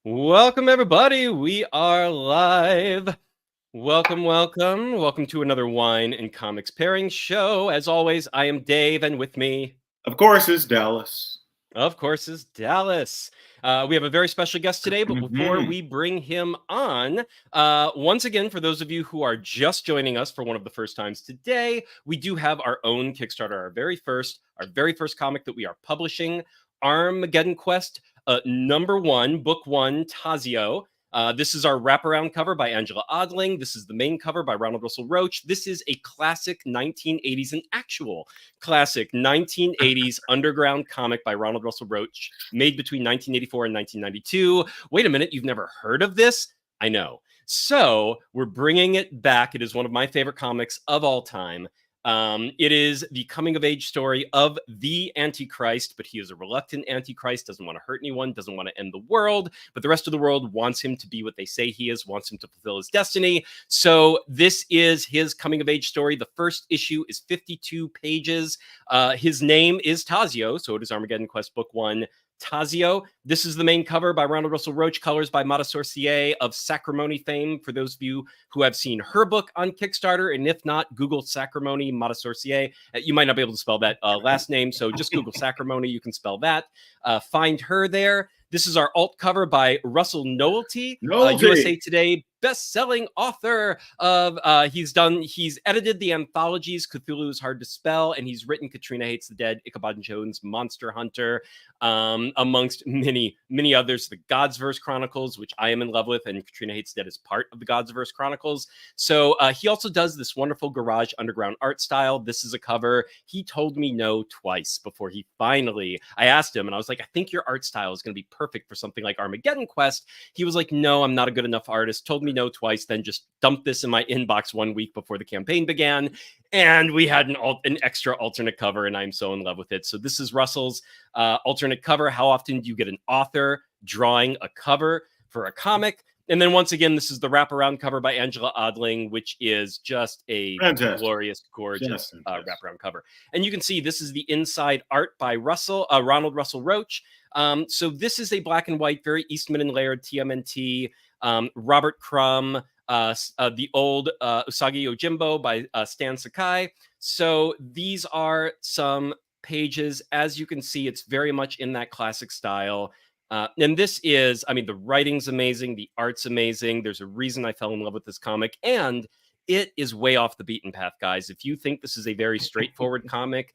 Welcome, everybody. We are live. Welcome to another Wine and Comics pairing show. As always, I am Dave, and with me, Of course, it's Dallas. of course, is Dallas. We have a very special guest today, but before we bring him on, once again, for those of you who are just joining us for one of the first times today, we do have our own Kickstarter, our very first comic that we are publishing, Armageddon Quest, number 1, book 1, Tazio. This is our wraparound cover by Angela Odling. This is the main cover by Ronald Russell Roach. This is a classic 1980s, an actual classic 1980s underground comic by Ronald Russell Roach, made between 1984 and 1992. Wait a minute, you've never heard of this? I know. So we're bringing it back. It is one of my favorite comics of all time. It is the coming-of-age story of the Antichrist, but he is a reluctant Antichrist, doesn't want to hurt anyone, doesn't want to end the world, but the rest of the world wants him to be what they say he is, wants him to fulfill his destiny. So this is his coming-of-age story. The first issue is 52 pages. His name is Tazio, so it is Armageddon Quest Book 1, Tazio. This is the main cover by Ronald Russell Roach, colors by Mata Sorcier of Sacrimony fame, for those of you who have seen her book on Kickstarter, and if not, Google Sacrimony, Mata Sorcier. You might not be able to spell that last name, so just Google Sacrimony, you can spell that. Find her there. This is our alt cover by Russell Nohelty, USA Today best-selling author of he's edited the anthologies Cthulhu is Hard to Spell, and he's written Katrina Hates the Dead, Ichabod Jones, Monster Hunter, amongst many others. The Godsverse Chronicles, which I am in love with, and Katrina Hates the Dead is part of the Godsverse Chronicles. So he also does this wonderful garage underground art style. This is a cover. He told me no twice before he finally, I asked him and I was like, I think your art style is going to be perfect for something like Armageddon Quest. He was like, no, I'm not a good enough artist. Told me no twice, then just dumped this in my inbox 1 week before the campaign began, and we had an extra alternate cover, and I'm so in love with it. So this is Russell's alternate cover. How often do you get an author drawing a cover for a comic? And then once again, this is the wraparound cover by Angela Odling, which is just a glorious, gorgeous wraparound cover. And you can see this is the inside art by Ronald Russell Roach. So this is a black and white, very Eastman and Laird TMNT. Robert Crumb, the old Usagi Yojimbo by Stan Sakai. So these are some pages. As you can see, it's very much in that classic style. And this is, I mean, the writing's amazing. The art's amazing. There's a reason I fell in love with this comic. And it is way off the beaten path, guys. If you think this is a very straightforward comic,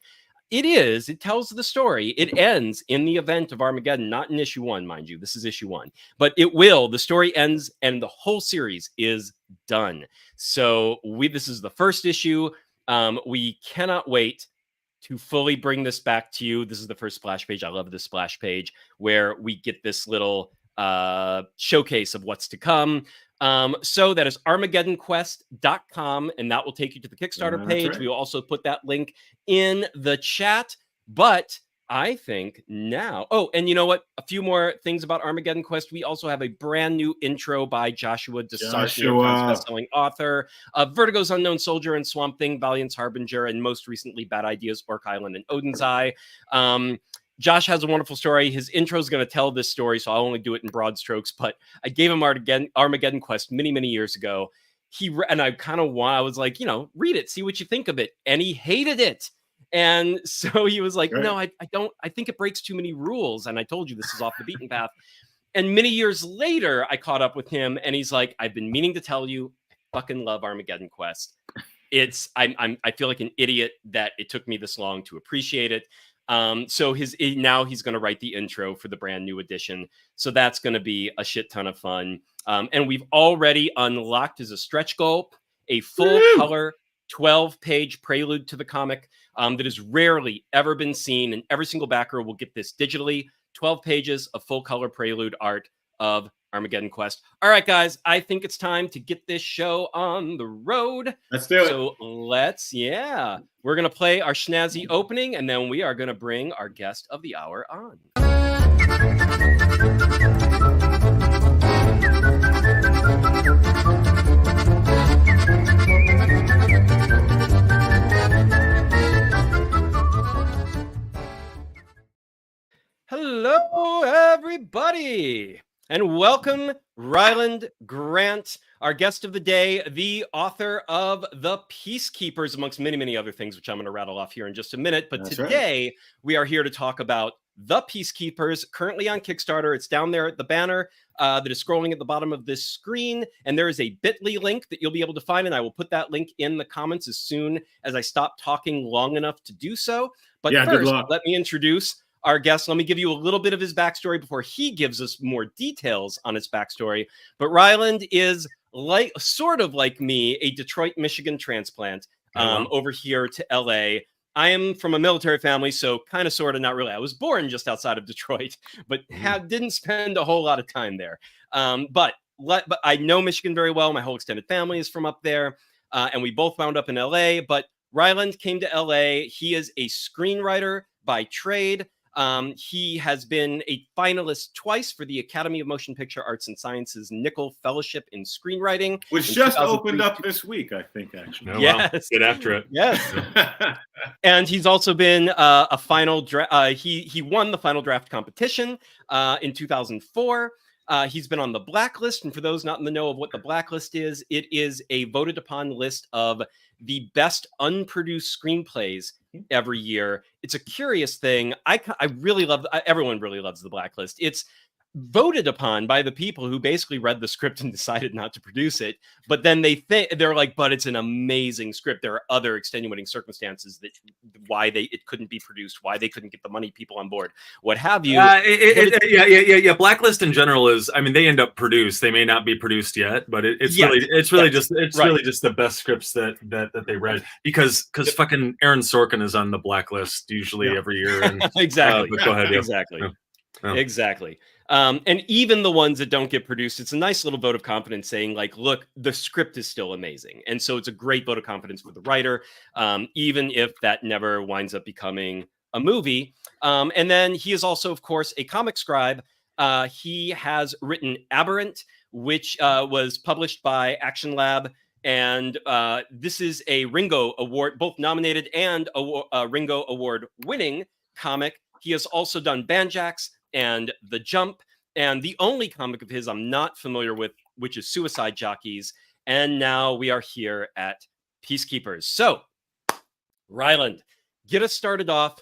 it is. It tells the story. It ends in the event of Armageddon, not in issue 1, mind you. This is issue 1. But it will. The story ends and the whole series is done. So this is the first issue. We cannot wait to fully bring this back to you. This is the first splash page. I love this splash page where we get this little showcase of what's to come. So that is ArmageddonQuest.com, and that will take you to the Kickstarter page. Right. We will also put that link in the chat. But I think now, and you know what? A few more things about Armageddon Quest. We also have a brand new intro by Joshua Desarge, best-selling author of Vertigo's Unknown Soldier and Swamp Thing, Valiant's Harbinger, and most recently Bad Ideas, Orc Island, and Odin's Eye. Josh has a wonderful story. His intro is going to tell this story, so I'll only do it in broad strokes. But I gave him Armageddon Quest many years ago. I was like, read it, see what you think of it. And he hated it. And so he was like, no, I don't. I think it breaks too many rules. And I told you this is off the beaten path. And many years later, I caught up with him, and he's like, I've been meaning to tell you, I fucking love Armageddon Quest. I feel like an idiot that it took me this long to appreciate it. So now he's going to write the intro for the brand new edition. So that's going to be a shit ton of fun. And we've already unlocked as a stretch goal a full color 12-page prelude to the comic that has rarely ever been seen. And every single backer will get this digitally. 12 pages of full color prelude art of Armageddon Quest. All right, guys, I think it's time to get this show on the road. Let's do it. So we're going to play our snazzy opening, and then we are going to bring our guest of the hour on. Hello, everybody. And welcome, Rylend Grant, our guest of the day, the author of The Peacekeepers, amongst many, many other things, which I'm going to rattle off here in just a minute. But That's today, we are here to talk about The Peacekeepers, currently on Kickstarter. It's down there at the banner that is scrolling at the bottom of this screen. And there is a bit.ly link that you'll be able to find. And I will put that link in the comments as soon as I stop talking long enough to do so. But first, let me introduce our guest. Let me give you a little bit of his backstory before he gives us more details on his backstory. But Rylend is sort of like me, a Detroit, Michigan transplant over here to LA. I am from a military family, so kind of, sort of, not really. I was born just outside of Detroit, but didn't spend a whole lot of time there. But I know Michigan very well. My whole extended family is from up there, and we both wound up in LA. But Rylend came to LA. He is a screenwriter by trade. He has been a finalist twice for the Academy of Motion Picture Arts and Sciences Nickel Fellowship in Screenwriting, which just opened up this week, I think, actually. Oh, yes. Wow. Get after it. Yes. And he's also been a final draft. He won the final draft competition in 2004. He's been on the Blacklist. And for those not in the know of what the Blacklist is, it is a voted upon list of the best unproduced screenplays every year. It's a curious thing. I really love, everyone really loves the Blacklist. It's voted upon by the people who basically read the script and decided not to produce it. But then they're like, but it's an amazing script. There are other extenuating circumstances that why it couldn't be produced, why they couldn't get the money, people on board, what have you. Yeah. Blacklist in general is, I mean, they end up produced. They may not be produced yet, but it's really just the best scripts that they read because fucking Aaron Sorkin is on the Blacklist usually every year. And, exactly. But go ahead. Exactly. Yeah. Exactly. And even the ones that don't get produced, it's a nice little vote of confidence saying, like, look, the script is still amazing. And so it's a great vote of confidence for the writer, even if that never winds up becoming a movie. And then he is also, of course, a comic scribe. He has written Aberrant, which was published by Action Lab. And this is a Ringo Award, both nominated and a Ringo Award winning comic. He has also done Banjax and The Jump, and the only comic of his I'm not familiar with, which is Suicide Jockeys. And now we are here at Peacekeepers. So, Rylend, get us started off.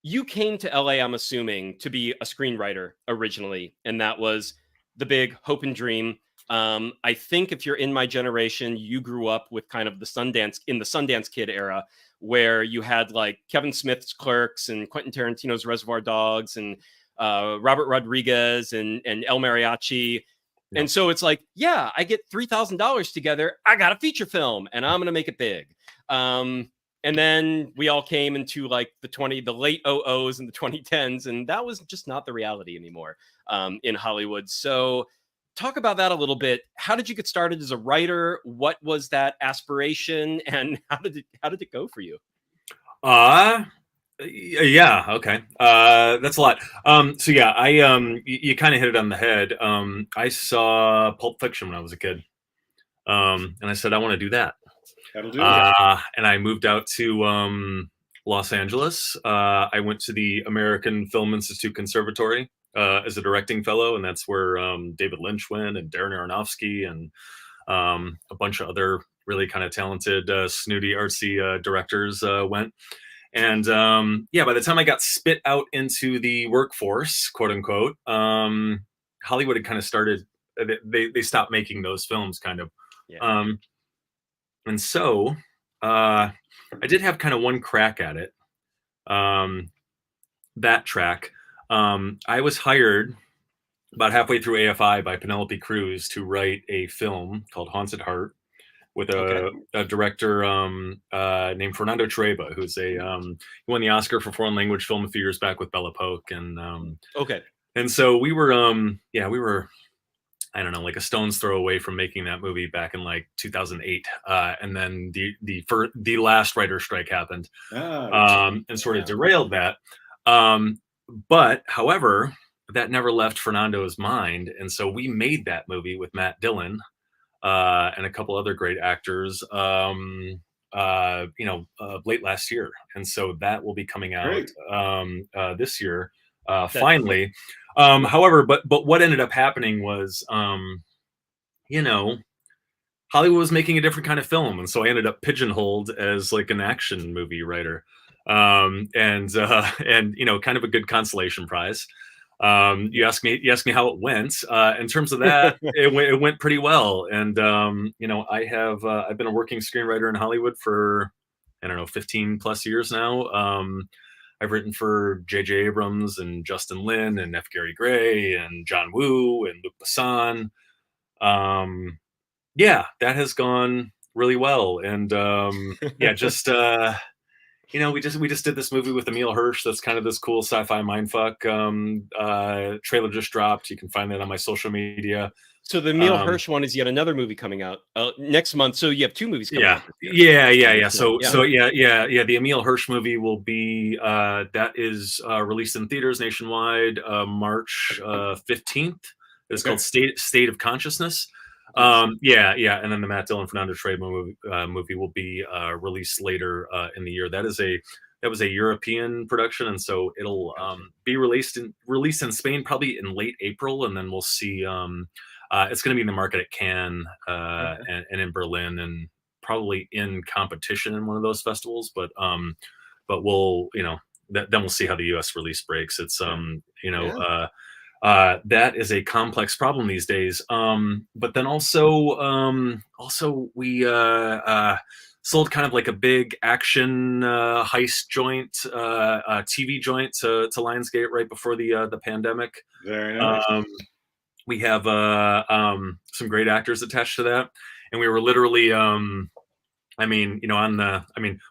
You came to LA, I'm assuming, to be a screenwriter originally, and that was the big hope and dream. I think if you're in my generation, you grew up with kind of the Sundance Kid era, where you had like Kevin Smith's Clerks and Quentin Tarantino's Reservoir Dogs and Robert Rodriguez and El Mariachi. Yeah. And so it's like, yeah, I get $3,000 together. I got a feature film and I'm going to make it big. And then we all came into like the late 00s and the 2010s. And that was just not the reality anymore in Hollywood. So talk about that a little bit. How did you get started as a writer? What was that aspiration? And how did it go for you? Yeah. Okay. That's a lot. So yeah, you kind of hit it on the head. I saw Pulp Fiction when I was a kid. And I said, I want to do that. That'll do it. And I moved out to Los Angeles. I went to the American Film Institute Conservatory as a directing fellow. And that's where David Lynch went and Darren Aronofsky and a bunch of other really kind of talented, snooty, artsy directors went. And by the time I got spit out into the workforce, quote unquote, Hollywood had kind of started, they stopped making those films kind of. Yeah. And so I did have kind of one crack at it, that track. I was hired about halfway through AFI by Penelope Cruz to write a film called Haunted Heart with a director named Fernando Trueba, who's he won the Oscar for foreign language film a few years back with Bella Polk. And and so we were I don't know, like a stone's throw away from making that movie back in like 2008, and then the last writer's strike happened, and sort of derailed that. But however, that never left Fernando's mind, and so we made that movie with Matt Dillon. And a couple other great actors, late last year. And so that will be coming out this year. finally. However, but what ended up happening was, you know, Hollywood was making a different kind of film, and so I ended up pigeonholed as like an action movie writer, and you know, kind of a good consolation prize. You asked me how it went. In terms of that, it went pretty well, and you know, I've been a working screenwriter in Hollywood for, I don't know, 15 plus years now. I've written for J.J. Abrams and Justin Lin and F. Gary Gray and John Woo and Luc Besson. Yeah, that has gone really well, and yeah, just you know, we just did this movie with Emile Hirsch. That's kind of this cool sci-fi mindfuck. Trailer just dropped. You can find that on my social media. So the Emile Hirsch one is yet another movie coming out next month. So you have two movies coming out. Yeah. So the Emile Hirsch movie will be that is released in theaters nationwide March 15th. It's called State of Consciousness. And then the Matt Dillon Fernando Trejo movie will be released later in the year. That was a European production, and so it'll be released in Spain probably in late April, and then we'll see. It's going to be in the market at Cannes and in Berlin, and probably in competition in one of those festivals. But we'll, you know, then we'll see how the U.S. release breaks. It's you know. That is a complex problem these days. But then also we sold kind of like a big action heist joint, TV joint to Lionsgate right before the pandemic. Very nice. We have some great actors attached to that, and we were literally. I mean, you know,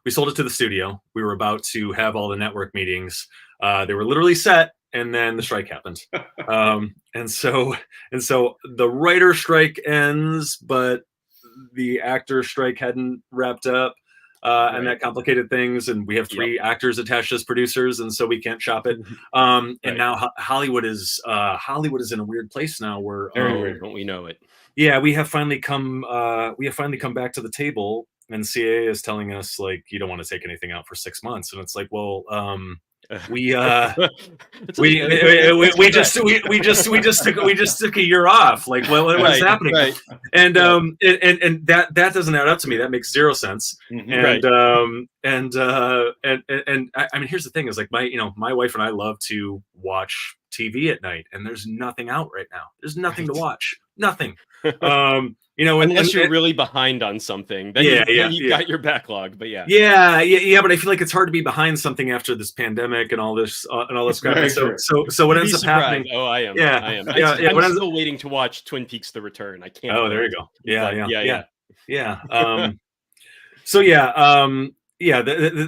we sold it to the studio. We were about to have all the network meetings. They were literally set. And then the strike happened, and so the writer strike ends, but the actor strike hadn't wrapped up, and that complicated things. And we have three actors attached as producers, and so we can't shop it. And now Hollywood is in a weird place now, where very weird, don't we know it? Yeah, we have finally come back to the table, and CAA is telling us, like, you don't want to take anything out for 6 months, and it's like, well. We just took a year off. Like, what is happening? Right. And and that doesn't add up to me. That makes zero sense. Mm-hmm. And I mean, here's the thing: is like my wife and I love to watch TV at night, and there's nothing out right now. There's nothing to watch. Nothing. You know, unless you're really behind on something, then you got your backlog. But But I feel like it's hard to be behind something after this pandemic and all this crap. So what ends up happening? Oh, I am. Yeah, I am. I'm still waiting to watch Twin Peaks: The Return. I can't. Oh, there you go. Yeah.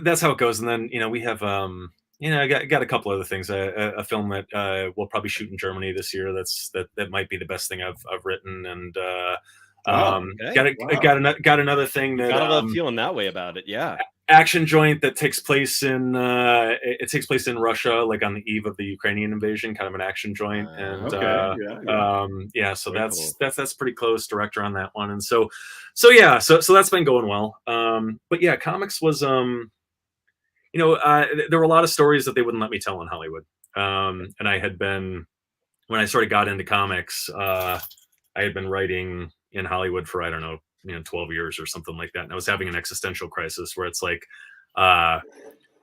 That's how it goes. And then, you know, we have I got a couple other things. A film that we'll probably shoot in Germany this year. That might be the best thing I've written. And got another thing that got a lot of feeling that way about it. Yeah, action joint that takes place in Russia, like on the eve of the Ukrainian invasion. Kind of an action joint, and so that's pretty close. Director on that one, and so that's been going well. But yeah, comics was there were a lot of stories that they wouldn't let me tell in Hollywood, and I had been, when I sort of got into comics, I had been writing in Hollywood for, I don't know, 12 years or something like that. And I was having an existential crisis where it's like, I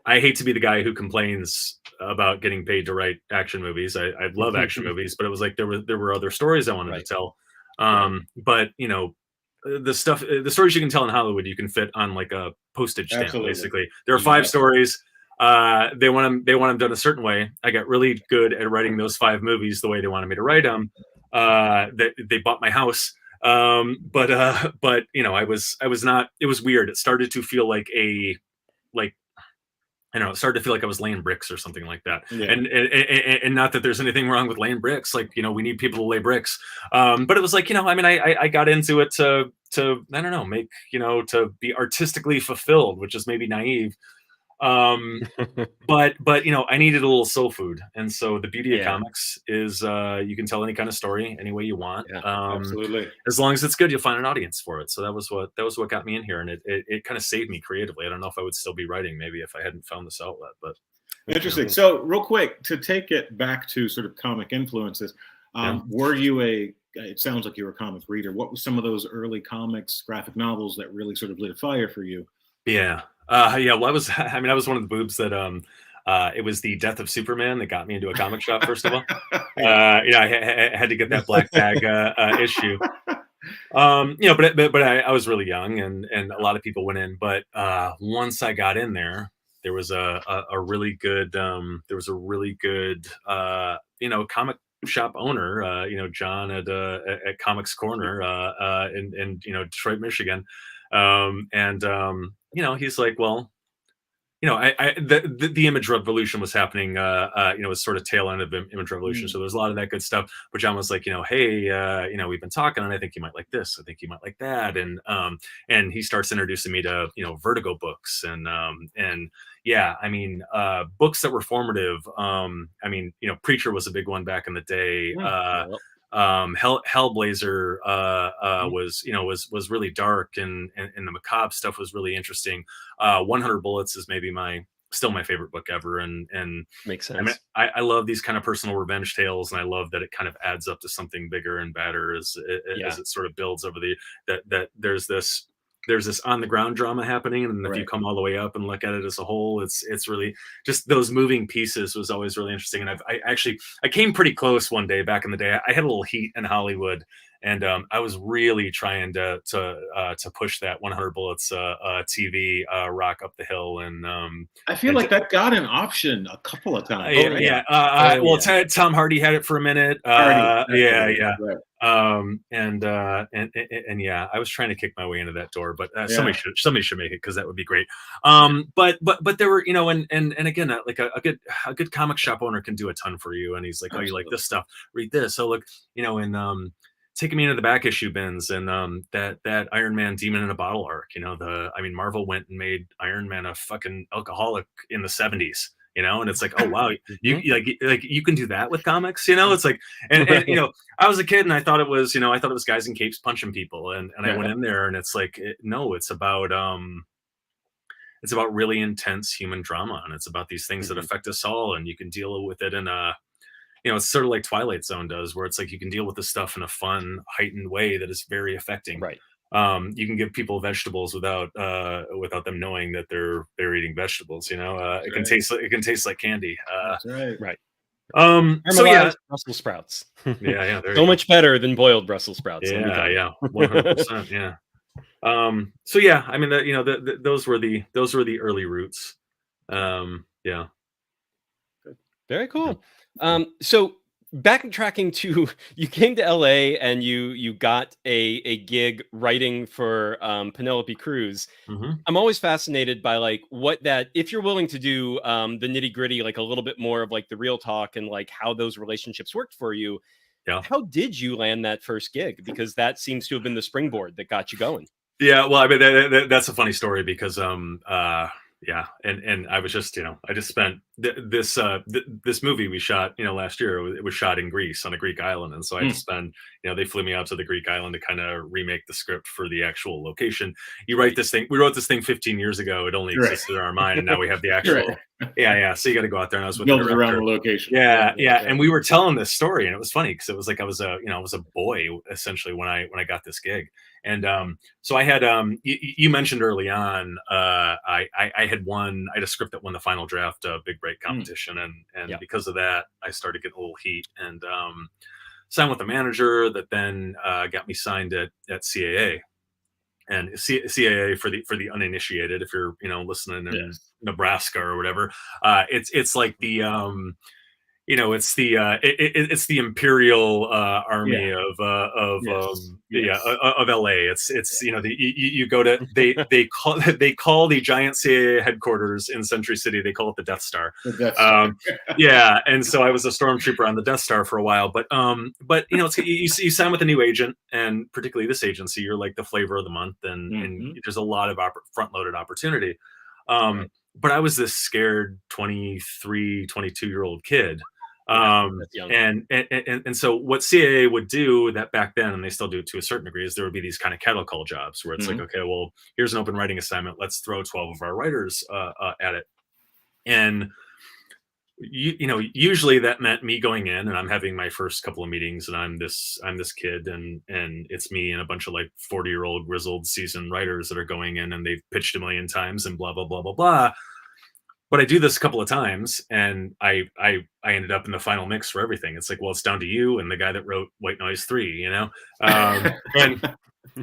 hate to be the guy who complains about getting paid to write action movies. I love action movies, but it was like, there were other stories I wanted to tell. But the stories you can tell in Hollywood, you can fit on like a postage stamp. Absolutely. Basically. There are 5 stories. They want them done a certain way. I got really good at writing those 5 movies the way they wanted me to write them. They bought my house. But I was not, it was weird. It started to feel like it started to feel like I was laying bricks or something like that. Yeah. And not that there's anything wrong with laying bricks. Like, we need people to lay bricks. But it was like, I got into it to, I don't know, make, to be artistically fulfilled, which is maybe naive. But I needed a little soul food, and so the beauty of comics is you can tell any kind of story any way you want. Absolutely. As long as it's good, you'll find an audience for it. So that was what got me in here, and it kind of saved me creatively. I don't know if I would still be writing maybe if I hadn't found this outlet, but Interesting. So real quick, to take it back to sort of comic influences, were you it sounds like you were a comic reader. What was some of those early comics, graphic novels that really sort of lit a fire for you? Yeah. Well, I was one of the boobs that, it was the death of Superman that got me into a comic shop, first of all. I had to get that black bag issue. But I was really young, and a lot of people went in. But once I got in there, there was a really good comic shop owner, John at Comics Corner in Detroit, Michigan, he's like, well, the image revolution was happening, it was sort of tail end of image revolution. So there's a lot of that good stuff. But John was like, hey, we've been talking, and I think you might like this. I think you might like that. And he starts introducing me to, Vertigo books and books that were formative. Preacher was a big one back in the day. Hellblazer was really dark, and the macabre stuff was really interesting. 100 Bullets is maybe still my favorite book ever, and makes sense. I love these kind of personal revenge tales, and I love that it kind of adds up to something bigger and badder as it sort of builds over that there's this on the ground drama happening, and if you come all the way up and look at it as a whole, it's really just those moving pieces was always really interesting. And I came pretty close one day back in the day. I had a little heat in Hollywood, and I was really trying to push that 100 Bullets TV rock up the hill. And I feel like that got an option a couple of times. Tom Hardy had it for a minute. Right. I was trying to kick my way into that door, but somebody should make it, because that would be great. But there were, and again, like a good comic shop owner can do a ton for you. And he's like, oh, you like this stuff? Read this. So look, and taking me into the back issue bins, and that Iron Man Demon in a Bottle arc. Marvel went and made Iron Man a fucking alcoholic in the 70s. And it's like, oh wow, you like you can do that with comics. It's like, and I was a kid, and I thought it was guys in capes punching people, and I went in there, and it's like, it's about really intense human drama, and it's about these things that affect us all, and you can deal with it in a, it's sort of like Twilight Zone does, where it's like you can deal with this stuff in a fun, heightened way that is very affecting. Right. You can give people vegetables without them knowing that they're eating vegetables. It can taste like candy. That's right. Right. Brussels sprouts. Yeah. So much better than boiled Brussels sprouts. Yeah. 100%. Yeah. Those were the early roots. Yeah. Very cool. So backtracking to, you came to LA and you got a gig writing for Penelope Cruz. Mm-hmm. I'm always fascinated by like if you're willing to do the nitty gritty, like a little bit more of like the real talk, and like how those relationships worked for you. Yeah. How did you land that first gig? Because that seems to have been the springboard that got you going. Yeah, well, that's a funny story, because and I was just, I just spent this movie we shot, last year. It was shot in Greece, on a Greek island, and so I just spent, they flew me out to the Greek island to kind of remake the script for the actual location. We wrote this thing 15 years ago. It only existed in our mind, and now we have the actual. So you got to go out there, and I was with the director. Around the location. And we were telling this story, and it was funny, because it was like I was a boy essentially when I got this gig. And so I had you mentioned early on, I had a script that won the final draft Big Break competition, and because of that, I started getting a little heat, and signed with a manager that then got me signed at CAA. And CAA, for the uninitiated, if you're listening in Nebraska or whatever, it's like the it's the Imperial Army of LA. It's you go to they call the giant CAA headquarters in Century City, they call it the Death Star. The Death Star. And so I was a stormtrooper on the Death Star for a while, but you sign with a new agent, and particularly this agency, you're like the flavor of the month, and there's a lot of front-loaded opportunity. But I was this scared 23, 22-year-old kid. And so what CAA would do that back then, and they still do it to a certain degree, is there would be these kind of cattle call jobs where it's like, okay, well, here's an open writing assignment. Let's throw 12 of our writers at it. And you know, usually that meant me going in and I'm having my first couple of meetings and I'm this kid and it's me and a bunch of like 40-year-old grizzled seasoned writers that are going in and they've pitched a million times and blah blah blah blah blah. But I do this a couple of times and I ended up in the final mix for everything. It's like, well, it's down to you and the guy that wrote White Noise 3, you know.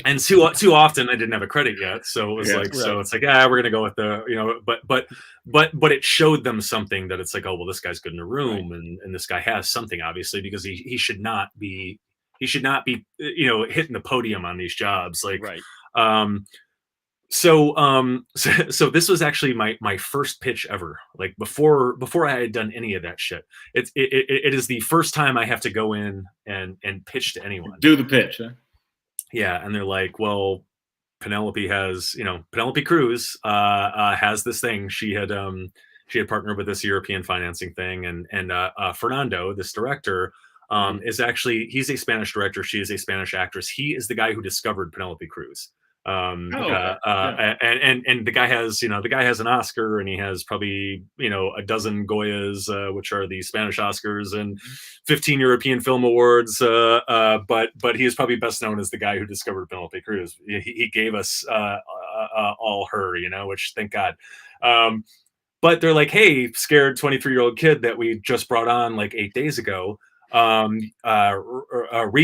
And too often I didn't have a credit yet, so it was so it's like, we're gonna go with the, you know, but it showed them something that it's like, oh well, this guy's good in a room, and this guy has something obviously, because he should not be you know, hitting the podium on these jobs, like so this was actually my first pitch ever, like before I had done any of that shit. It is the first time I have to go in and pitch to anyone, do the pitch, huh? Yeah, and they're like, well, Penelope Cruz has this thing. She had partnered with this European financing thing, and Fernando, this director, is actually, he's a Spanish director. She is a Spanish actress. He is the guy who discovered Penelope Cruz. And the guy has, you know, an Oscar, and he has probably, you know, a dozen Goyas, which are the Spanish Oscars, and 15 European Film Awards. But he is probably best known as the guy who discovered Penelope Cruz. He gave us all her, you know, which thank God. But they're like, hey, scared 23-year-old kid that we just brought on like 8 days ago, read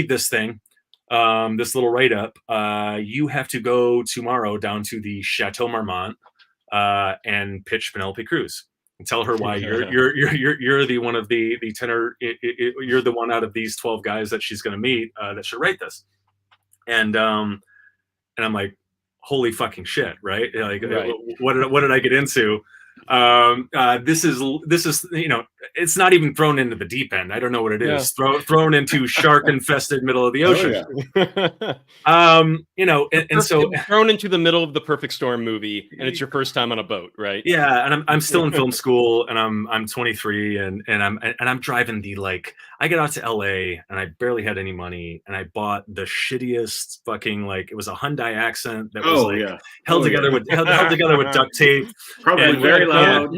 this thing. This little write-up, you have to go tomorrow down to the Chateau Marmont and pitch Penelope Cruz and tell her why you're the one of the 10 or you're the one out of these 12 guys that she's going to meet that should write this. And I'm like, holy fucking shit, right? Like, what did I get into? This is, you know, it's not even thrown into the deep end. I don't know what it is. Thrown into shark infested middle of the ocean. You know, and so thrown into the middle of the Perfect Storm movie, and it's your first time on a boat, right? Yeah, and I'm still in film school, and I'm 23, and I'm driving the, like, I get out to LA and I barely had any money, and I bought the shittiest fucking, like, it was a Hyundai Accent that was held together with duct tape. Probably very loud.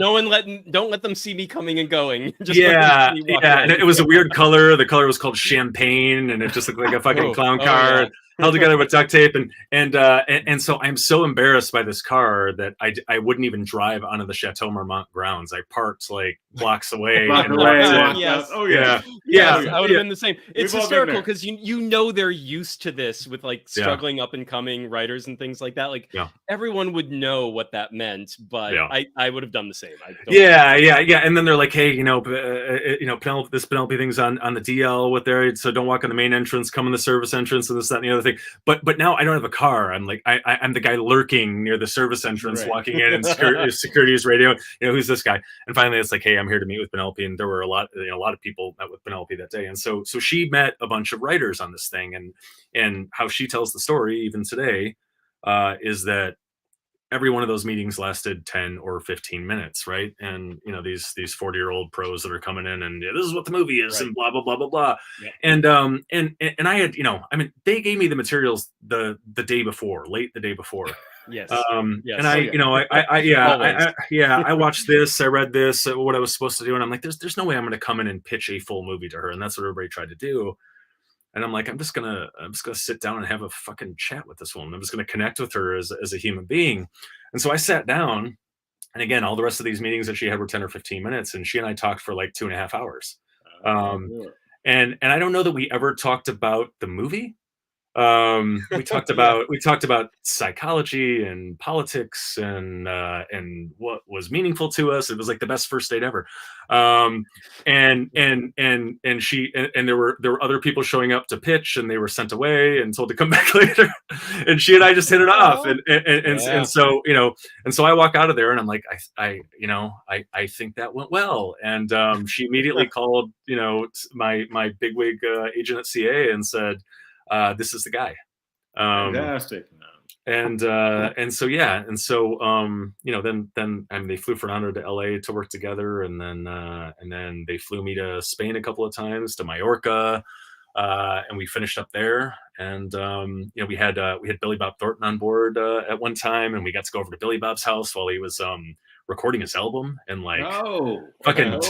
Don't let them see me coming and going. Just and it was a weird color. The color was called champagne, and it just looked like a fucking clown car. Held together with duct tape, and so I'm so embarrassed by this car that I wouldn't even drive onto the Chateau Marmont grounds. I parked like blocks away. I would have been the same. It's hysterical because you know they're used to this with like struggling up and coming writers and things like that. Like everyone would know what that meant, but I would have done the same. And then they're like, hey, this Penelope thing's on the DL with there, so don't walk on the main entrance, come in the service entrance, and this, that, and the other thing. But now I don't have a car. I'm like, I'm the guy lurking near the service entrance, walking in, and security is radio. You know, who's this guy? And finally, it's like, hey, I'm here to meet with Penelope. And there were a lot of people met with Penelope that day. And so she met a bunch of writers on this thing, and how she tells the story even today is that every one of those meetings lasted 10 or 15 minutes, right? And these 40-year-old pros that are coming in, and this is what the movie is, and blah blah blah blah blah. And I had, they gave me the materials the day before, late the day before. Yes. And I watched this, I read this, what I was supposed to do, and I'm like, there's no way I'm going to come in and pitch a full movie to her, and that's what everybody tried to do. And I'm like, I'm just gonna sit down and have a fucking chat with this woman. I'm just gonna connect with her as a human being. And so I sat down, and again, all the rest of these meetings that she had were 10 or 15 minutes, and she and I talked for like 2.5 hours. And I don't know that we ever talked about the movie. We talked about psychology and politics and what was meaningful to us. It was like the best first date ever. And she and there were other people showing up to pitch, and they were sent away and told to come back later. And she and I just hit it off. And so I walk out of there, and I'm like, I think that went well. And she immediately called my bigwig agent at CA and said, this is the guy. Fantastic. Then they flew Fernando to LA to work together, and then they flew me to Spain a couple of times, to Mallorca, and we finished up there. And we had Billy Bob Thornton on board at one time, and we got to go over to Billy Bob's house while he was recording his album, and like fucking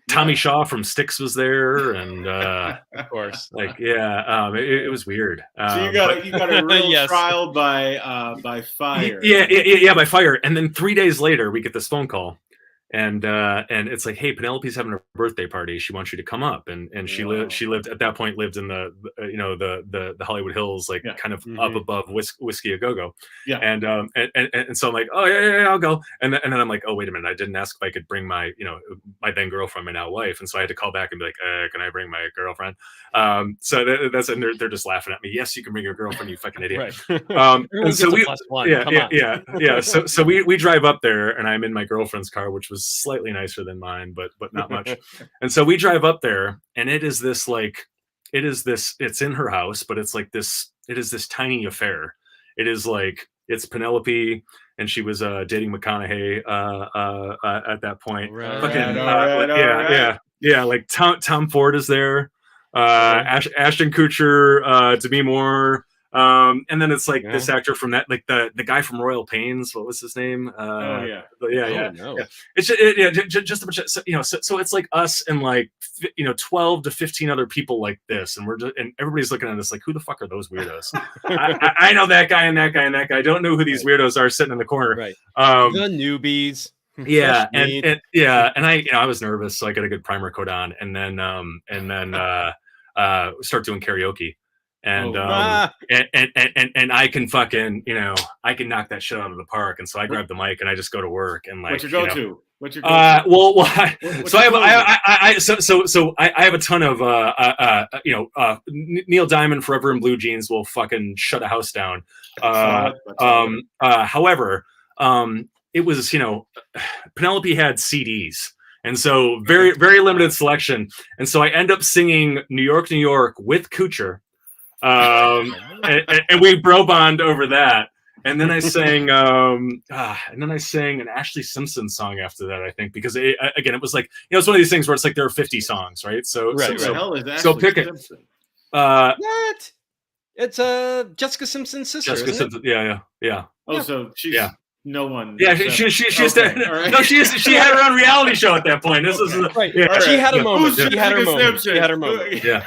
Tommy Shaw from Styx was there, and of course, like it was weird. So you got a real trial by fire. Yeah, by fire. And then 3 days later, we get this phone call, and it's like, hey, Penelope's having a birthday party. She wants you to come up. And she lived at that point in the Hollywood Hills, like kind of up above Whiskey A Go-Go. Yeah. And so I'm like, oh yeah, I'll go. And then I'm like, oh wait a minute, I didn't ask if I could bring my my then girlfriend, my now wife. And so I had to call back and be like, can I bring my girlfriend? So they're just laughing at me. Yes, you can bring your girlfriend, you fucking idiot. Right. And so so we drive up there, and I'm in my girlfriend's car, which was slightly nicer than mine, but not much. And so we drive up there, and it's in her house, but it is this tiny affair. It is like, it's Penelope, and she was dating McConaughey at that point. Yeah, like Tom Ford is there, Ashton Kutcher, Demi Moore. And then it's like this actor from that, like the guy from Royal Pains. What was his name? It's just a bunch of, so it's like us and like 12 to 15 other people like this, and and everybody's looking at us like, who the fuck are those weirdos? I know that guy and that guy and that guy. I don't know who these weirdos are sitting in the corner. Right. The newbies. Yeah, and I was nervous, so I got a good primer coat on, and then start doing karaoke. And and I can fucking I can knock that shit out of the park, and so I grab the mic and I just go to work. And like, what's your go-to? I have a ton of Neil Diamond, Forever in Blue Jeans will fucking shut a house down. However, it was Penelope had CDs. And so very, very limited selection. And so I end up singing New York, New York with Kutcher. And we bro bond over that, and then I sang an Ashley Simpson song after that, I think, because it was like, it's one of these things where it's like there are 50 songs, right? So pick it. What? It's Jessica Simpson's sister. Jessica Simpson, yeah. Oh, so she's no one. Yeah, she had her own reality show at that point. This is right. She had a moment. She had her moment. Yeah.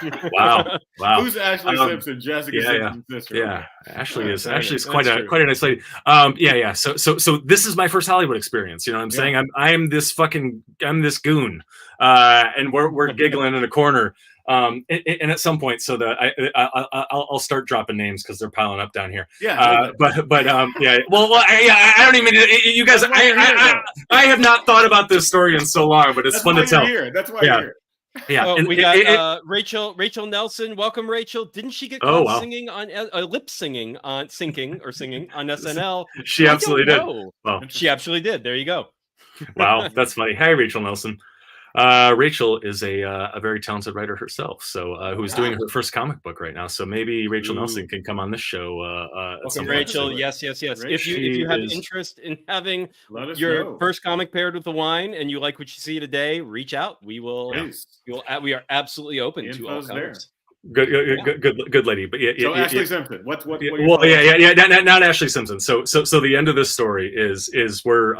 Wow. Who's Ashley Simpson? Jessica Simpson's sister. Yeah. Ashley's quite a nice lady. So this is my first Hollywood experience. You know what I'm saying? I'm this goon. And we're giggling in a corner. And at some point, so I'll start dropping names because they're piling up down here. Yeah. I don't even. You guys, I have not thought about this story in so long, but it's fun to tell. That's why you're here. Yeah. We got Rachel Nelson. Welcome, Rachel. Didn't she get caught singing on lip singing on SNL? She absolutely did. Well, she absolutely did. There you go. Wow, that's funny. Hi, Rachel Nelson. Rachel is a very talented writer herself, so who's doing her first comic book right now. So maybe Rachel Nelson can come on this show. Rachel, yes. If you have interest in having your first comic paired with the wine, and you like what you see today, reach out. We will. We are absolutely open to all comics. Good lady. But so Ashley Simpson. What? Not Ashley Simpson. So the end of this story is where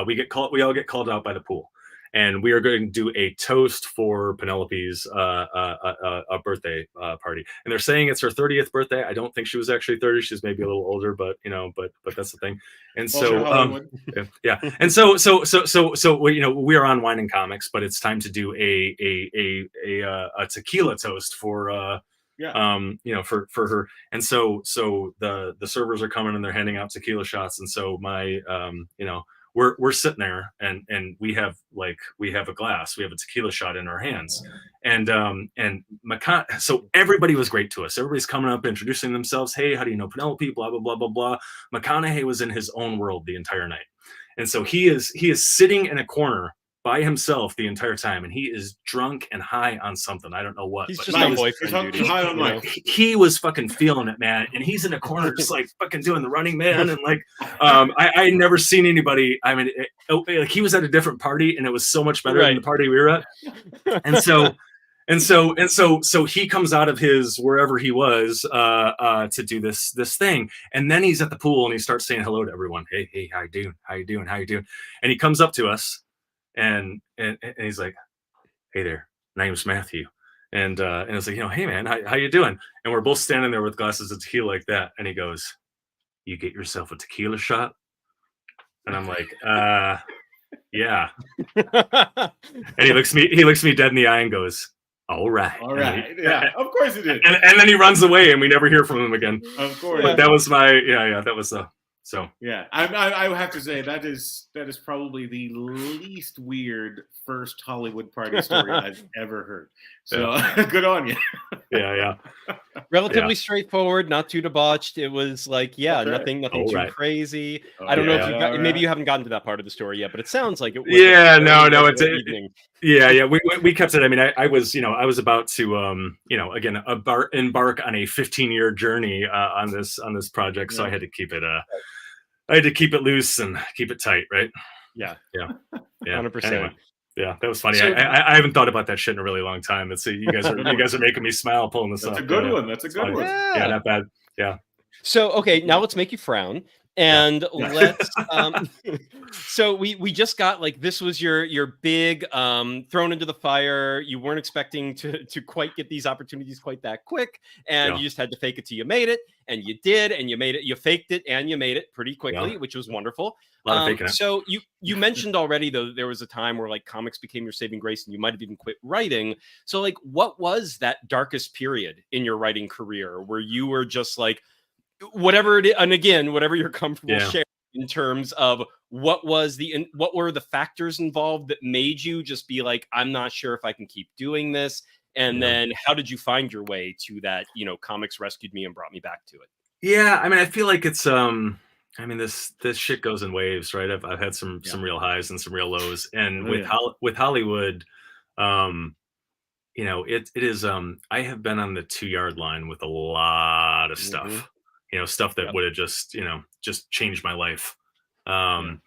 we all get called out by the pool. And we are going to do a toast for Penelope's a birthday party. And they're saying it's her 30th birthday. I don't think she was actually 30. She's maybe a little older, but that's the thing. And so And so we are on Wine and Comics, but it's time to do a tequila toast for for her. And so the servers are coming and they're handing out tequila shots. And so my we're sitting there and we have a glass, we have a tequila shot in our hands, and so everybody was great to us. Everybody's coming up, introducing themselves. Hey, how do you know Penelope? Blah blah blah blah blah. McConaughey was in his own world the entire night, and so he is sitting in a corner by himself the entire time, and he is drunk and high on soming. I don't know what. He's just a boyfriend, dude. He was fucking feeling it, man. And he's in a corner just like fucking doing the Running Man. And like, I had never seen anybody. I mean, he was at a different party, and it was so much better than the party we were at. And so so he comes out of his wherever he was to do this thing, and then he's at the pool and he starts saying hello to everyone. Hey, how you doing? How you doing? How you doing? And he comes up to us, and he's like, hey there, name's Matthew. And it's like, hey man, how you doing? And we're both standing there with glasses of tequila like that, and he goes, you get yourself a tequila shot? And I'm like, yeah. And he looks me dead in the eye and goes, all right. Yeah, of course he did. And then he runs away, and we never hear from him again. Of course. But that was my that was so. Yeah, I have to say that is probably the least weird first Hollywood party story I've ever heard. So good on you. Yeah. Relatively straightforward, not too debauched. It was like, nothing too crazy. I don't know if you got, maybe you haven't gotten to that part of the story yet, but it sounds like it was. Yeah, no, it's we kept it. I mean, I was about to again embark on a 15-year journey on this project, so I had to keep it loose and keep it tight, right? Yeah. 100%. Anyway. Yeah, that was funny. So, I haven't thought about that shit in a really long time. It's you guys are making me smile pulling this That's up. A good one. That's a good one. Yeah, not bad. Yeah. So okay, now let's make you frown. And let's so we just got like, this was your big thrown into the fire. You weren't expecting to quite get these opportunities quite that quick, and you just had to fake it till you made it, and you did, and you made it. You faked it and you made it pretty quickly, which was wonderful. A lot of faking it. So you mentioned already, though, there was a time where like comics became your saving grace, and you might have even quit writing. So like, what was that darkest period in your writing career where you were just like, whatever it is, and again, whatever you're comfortable sharing in terms of what were the factors involved that made you just be like, I'm not sure if I can keep doing this, and then how did you find your way to that? Comics rescued me and brought me back to it. Yeah, I mean, I feel like it's this shit goes in waves, right? I've had some real highs and some real lows, and with Hollywood, it is I have been on the 2-yard line with a lot of stuff. Stuff that would have just changed my life. And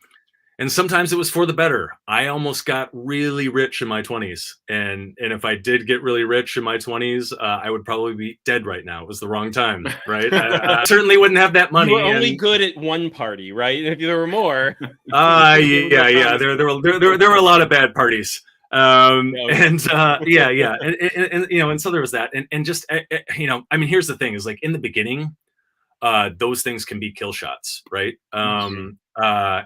sometimes it was for the better. I almost got really rich in my 20s. And if I did get really rich in my 20s, I would probably be dead right now. It was the wrong time, right? I certainly wouldn't have that money. You were only good at one party, right? If there were more. Yeah. There were a lot of bad parties. And so there was that. And just, I mean, here's the thing is like in the beginning, those things can be kill shots, right? And a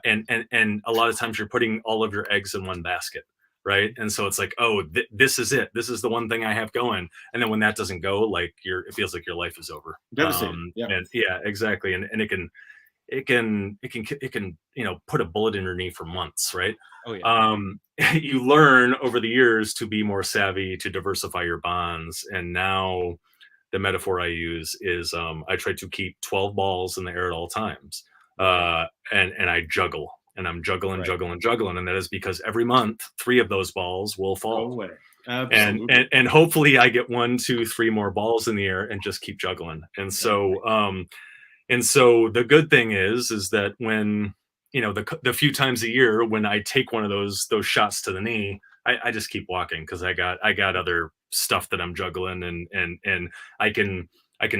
lot of times you're putting all of your eggs in one basket, right? And so it's like, this is it. This is the one thing I have going. And then when that doesn't go, like it feels like your life is over. Devastating. And exactly. And it can put a bullet in your knee for months, right? Oh yeah. You learn over the years to be more savvy, to diversify your bonds, and now. The metaphor I use is I try to keep 12 balls in the air at all times. And I juggle. And I'm juggling. And that is because every month, 3 of those balls will fall. away. Absolutely. And hopefully I get 1, 2, 3 more balls in the air and just keep juggling. And so the good thing is that when, the few times a year when I take one of those shots to the knee, I just keep walking because I got other stuff that I'm juggling, and I can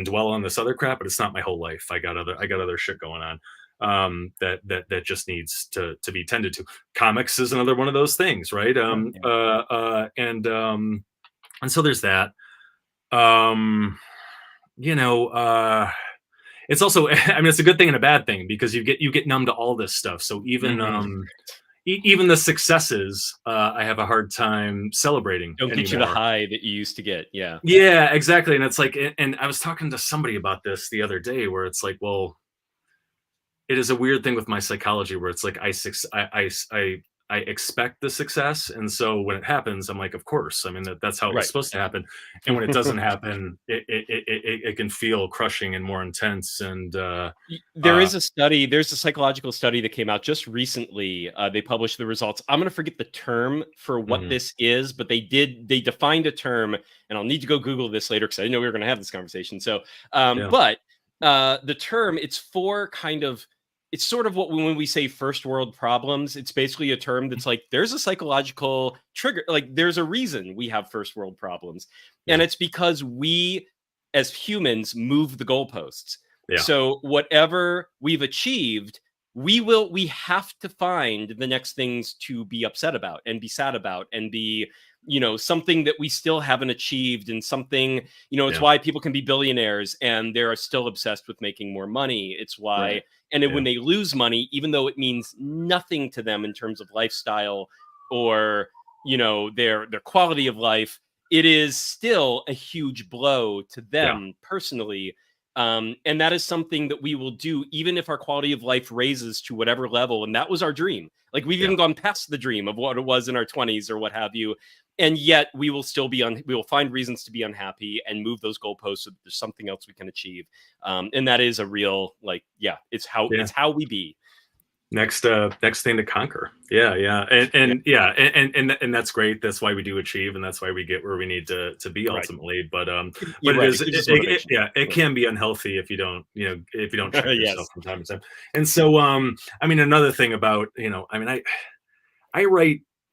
dwell on this other crap, but it's not my whole life. I got other shit going on that just needs to be tended to. Comics is another one of those things, right? And so there's that. It's also, I mean, it's a good thing and a bad thing because you get numb to all this stuff. So even even the successes, I have a hard time celebrating. Don't get you the high that you used to get. Yeah. Yeah, exactly. And it's like, and I was talking to somebody about this the other day where it's like, well, it is a weird thing with my psychology where it's like, I expect the success. And so when it happens, I'm like, of course, I mean, that's how it's supposed to happen. And when it doesn't happen, it can feel crushing and more intense. And there's a psychological study that came out just recently. They published the results. I'm going to forget the term for what this is, but they defined a term, and I'll need to go Google this later because I didn't know we were going to have this conversation. So, but the term, it's for kind of it's sort of what when we say first world problems, it's basically a term that's like there's a psychological trigger, like there's a reason we have first world problems, and it's because we as humans move the goalposts. So whatever we've achieved, we have to find the next things to be upset about and be sad about and be, you know, something that we still haven't achieved, and something, you know, it's why people can be billionaires and they're still obsessed with making more money. It's why, and then when they lose money, even though it means nothing to them in terms of lifestyle or, you know, their quality of life, it is still a huge blow to them personally. And that is something that we will do even if our quality of life raises to whatever level. And that was our dream. Like we've even gone past the dream of what it was in our 20s or what have you. And yet we will still be we will find reasons to be unhappy and move those goalposts so that there's something else we can achieve. And that is a real, like, it's how we be. Next thing to conquer. And that's great. That's why we do achieve, and that's why we get where we need to be ultimately. But it can be unhealthy if you don't, you know, if you don't check yourself from time to time. And so I mean, another thing about, you know, I mean,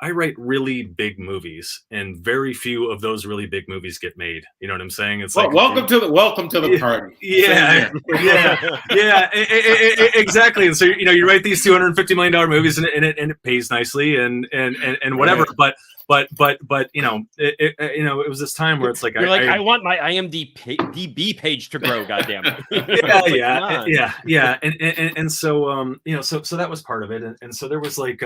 I write really big movies, and very few of those really big movies get made. You know what I'm saying? It's like welcome to the party. Exactly. And so, you know, you write these $250 million movies, and it pays nicely, and whatever. But you know, it was this time where it's like, I want my IMDb page to grow. Goddamn. And so you know, so that was part of it, and so there was like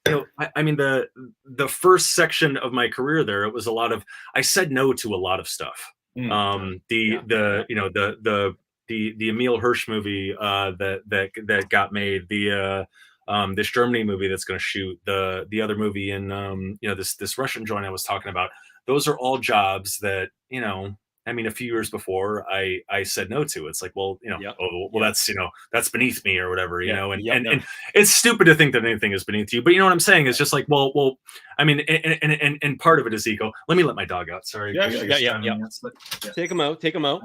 you know, I mean, the first section of my career there, it was a lot of, I said no to a lot of stuff. You know, the Emil Hirsch movie that got made, this Germany movie that's going to shoot, the other movie in you know, this Russian joint I was talking about. Those are all jobs that, you know, I mean, a few years before I said no to. It's like, well, you know, that's, you know, that's beneath me or whatever, you know, and it's stupid to think that anything is beneath you, but you know what I'm saying? It's just like, well, I mean, and part of it is ego. Let me let my dog out. Sorry. Take him out.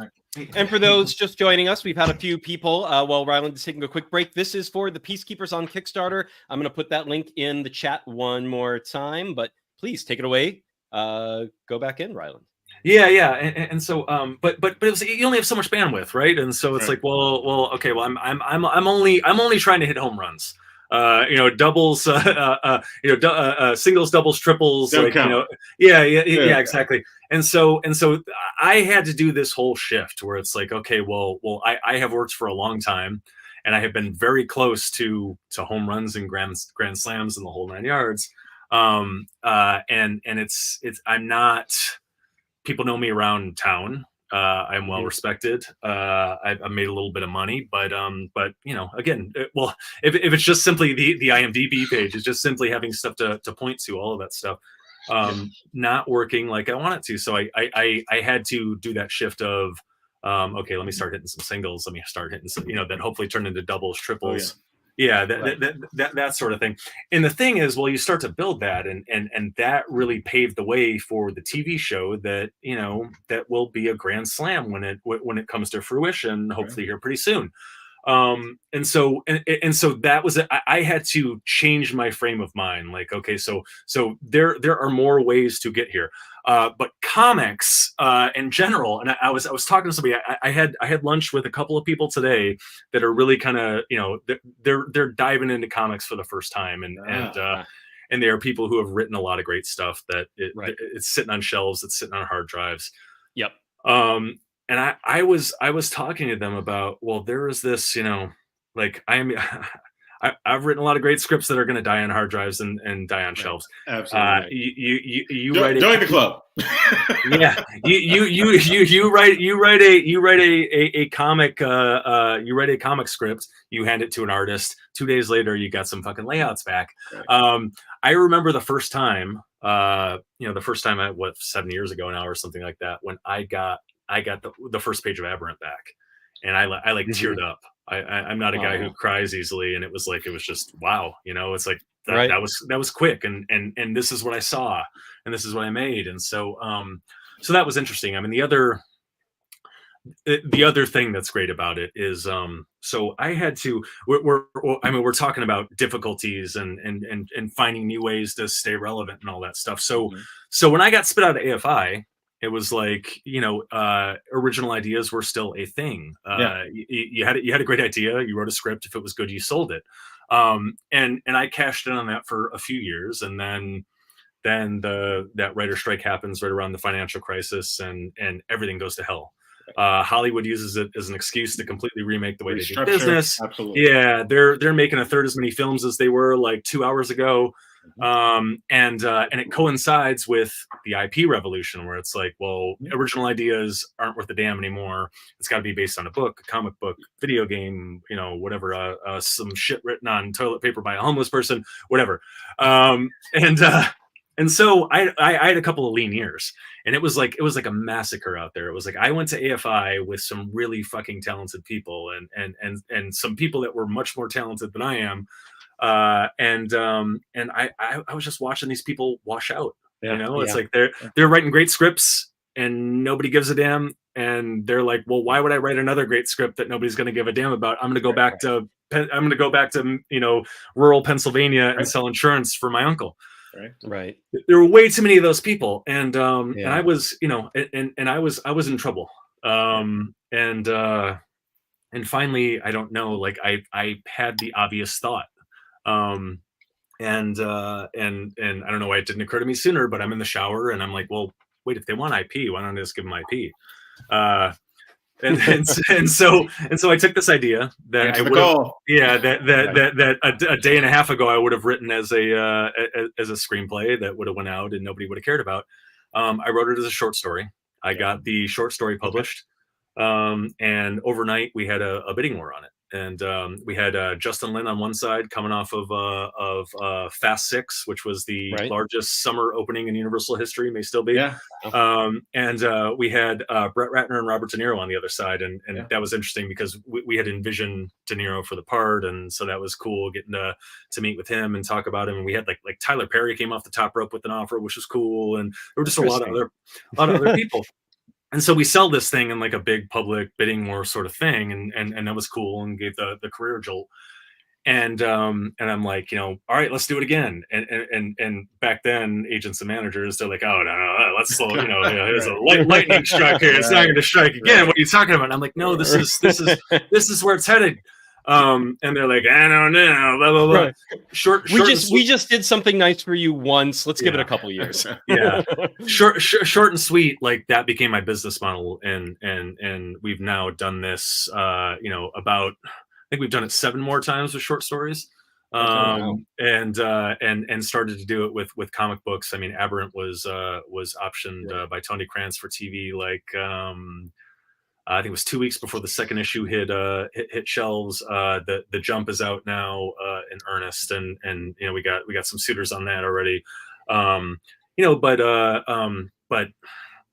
And for those just joining us, we've had a few people while Rylend is taking a quick break. This is for the Peacekeepers on Kickstarter. I'm going to put that link in the chat one more time, but please take it away. Go back in, Rylend. And so but it was, you only have so much bandwidth, right? And so it's like, well, okay, well, I'm only trying to hit home runs. You know, doubles, singles, doubles, triples, like, you know, exactly. And so I had to do this whole shift where it's like, okay, well, I have worked for a long time, and I have been very close to home runs and grand slams and the whole 9 yards. And it's I'm not. People know me around town. I'm well respected. I've made a little bit of money, but you know, again, if it's just simply the IMDb page, it's just simply having stuff to point to, all of that stuff, not working like I want it to. So I had to do that shift of, okay, let me start hitting some singles. Let me start hitting some, you know, that hopefully turn into doubles, triples. That sort of thing. And the thing is, well, you start to build that, and that really paved the way for the TV show that, you know, that will be a grand slam when it comes to fruition, hopefully here pretty soon. And so that was it. I had to change my frame of mind. Like, okay, so there are more ways to get here. But comics in general, and I was talking to somebody. I had lunch with a couple of people today that are really kind of, you know, they're diving into comics for the first time, and they are people who have written a lot of great stuff that it's sitting on shelves, it's sitting on hard drives. And I was talking to them about, well, there is this, you know, like I've written a lot of great scripts that are going to die on hard drives and die on shelves. Absolutely. You write join the club. You write a comic. You write a comic script. You hand it to an artist. 2 days later, you got some fucking layouts back. I remember the first time. You know, the first time 7 years ago now or something like that, when I got the first page of Aberrant back, and I like teared up. I'm not a guy who cries easily, and it was just wow, you know, it's like that was quick, and this is what I saw, and this is what I made, and so that was interesting. I mean, the the other thing that's great about it is, so I had to. We're talking about difficulties and finding new ways to stay relevant and all that stuff. So so when I got spit out of AFI, it was like, original ideas were still a thing. You had a great idea, you wrote a script. If it was good, you sold it. And I cashed in on that for a few years, and then that writer strike happens right around the financial crisis, and everything goes to hell. Hollywood uses it as an excuse to completely remake the way they do business. Absolutely. Yeah, they're making a third as many films as they were like 2 hours ago. And it coincides with the IP revolution, where it's like, well, original ideas aren't worth a damn anymore. It's got to be based on a book, a comic book, video game, whatever, some shit written on toilet paper by a homeless person, whatever. And so I had a couple of lean years, and it was like a massacre out there. It was like I went to AFI with some really fucking talented people, and some people that were much more talented than I am. And I was just watching these people wash out. It's like they're writing great scripts and nobody gives a damn. And they're like, well, why would I write another great script that nobody's going to give a damn about? I'm going to go back to rural Pennsylvania and sell insurance for my uncle. Right. There were way too many of those people, and I was, I was in trouble. And finally, I don't know, like I had the obvious thought. And I don't know why it didn't occur to me sooner, but I'm in the shower and I'm like, well, wait, if they want IP, why don't I just give them IP? And so I took this idea that I would that a day and a half ago I would have written as a screenplay that would have went out and nobody would have cared about. I wrote it as a short story. I got the short story published, and overnight we had a bidding war on it. And we had Justin Lin on one side, coming off of Fast 6, which was the largest summer opening in Universal history, may still be. And we had Brett Ratner and Robert De Niro on the other side, and that was interesting because we had envisioned De Niro for the part, and so that was cool getting to meet with him and talk about him. And we had like Tyler Perry came off the top rope with an offer, which was cool, and there were just a lot of other people. And so we sell this thing in like a big public bidding war sort of thing, and that was cool and gave the career jolt. And I'm like, all right, let's do it again. And back then, agents and managers, they're like, oh no, let's slow. There's a lightning strike here. It's not going to strike again. What are you talking about? And I'm like, no, this is where it's headed. And they're like, I don't know, blah blah blah. We just did something nice for you once. Let's give it a couple years. Short and sweet. Like that became my business model, and we've now done this. About I think we've done it 7 more times with short stories, and started to do it with comic books. I mean, Aberrant was optioned by Tony Krantz for TV, like. I think it was 2 weeks before the second issue hit shelves. The Jump is out now in earnest, and we got some suitors on that already. But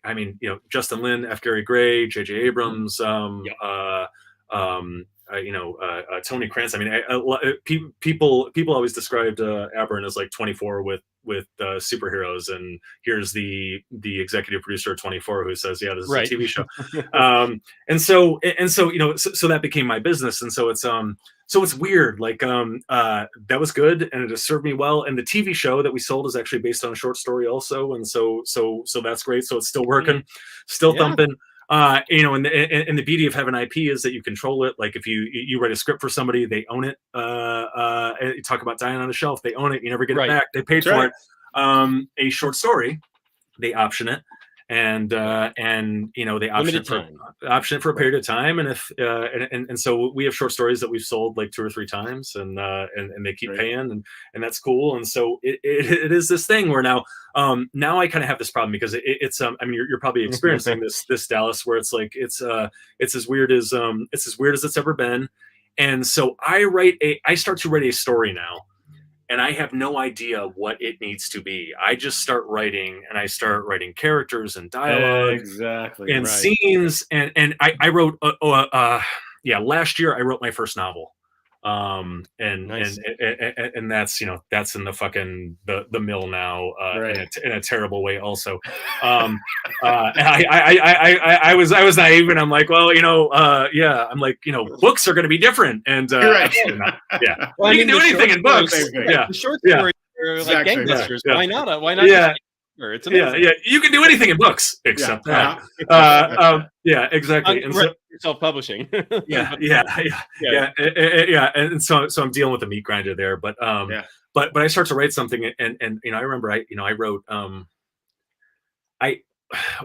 I mean, Justin Lin, F. Gary Gray, J.J. Abrams, Tony Krantz. I mean, people always described Aberrant as like 24 with superheroes, and here's the executive producer of 24 who says, yeah, this is a TV show. And so that became my business, and so it's weird. Like that was good, and it has served me well. And the TV show that we sold is actually based on a short story also, and so that's great. So it's still working, still thumping. And the beauty of having IP is that you control it. Like if you write a script for somebody, they own it. You talk about dying on a shelf, they own it. You never get it back. They paid for it. A short story, they option it, and they option it for a period of time. And if and so we have short stories that we've sold like 2 or 3 times, and they keep paying, and that's cool. And so it is this thing where now I kind of have this problem because it's I mean you're probably experiencing this Dallas, where it's like it's as weird as it's ever been. And so I start to write a story now, and I have no idea what it needs to be. I just start writing, and I start writing characters and dialogue, and scenes. And I wrote, last year I wrote my first novel. Nice. and that's, that's in the fucking the mill now, Right. in a terrible way also. And I was naive, and I'm like, well, yeah, I'm like, books are going to be different, and You're right. absolutely not. Yeah, Well, you I can mean, do the anything short in books. stories- Same thing. Yeah, The short yeah. stories are like Exactly. gangbusters. Yeah. Why not? Why not? Yeah. Just it's amazing. Yeah, you can do anything in books except Yeah. that. Yeah, exactly. And so, Self-publishing. yeah, But- yeah, yeah. yeah. And so I'm dealing with a meat grinder there, but Yeah. but I start to write something, and I remember I wrote I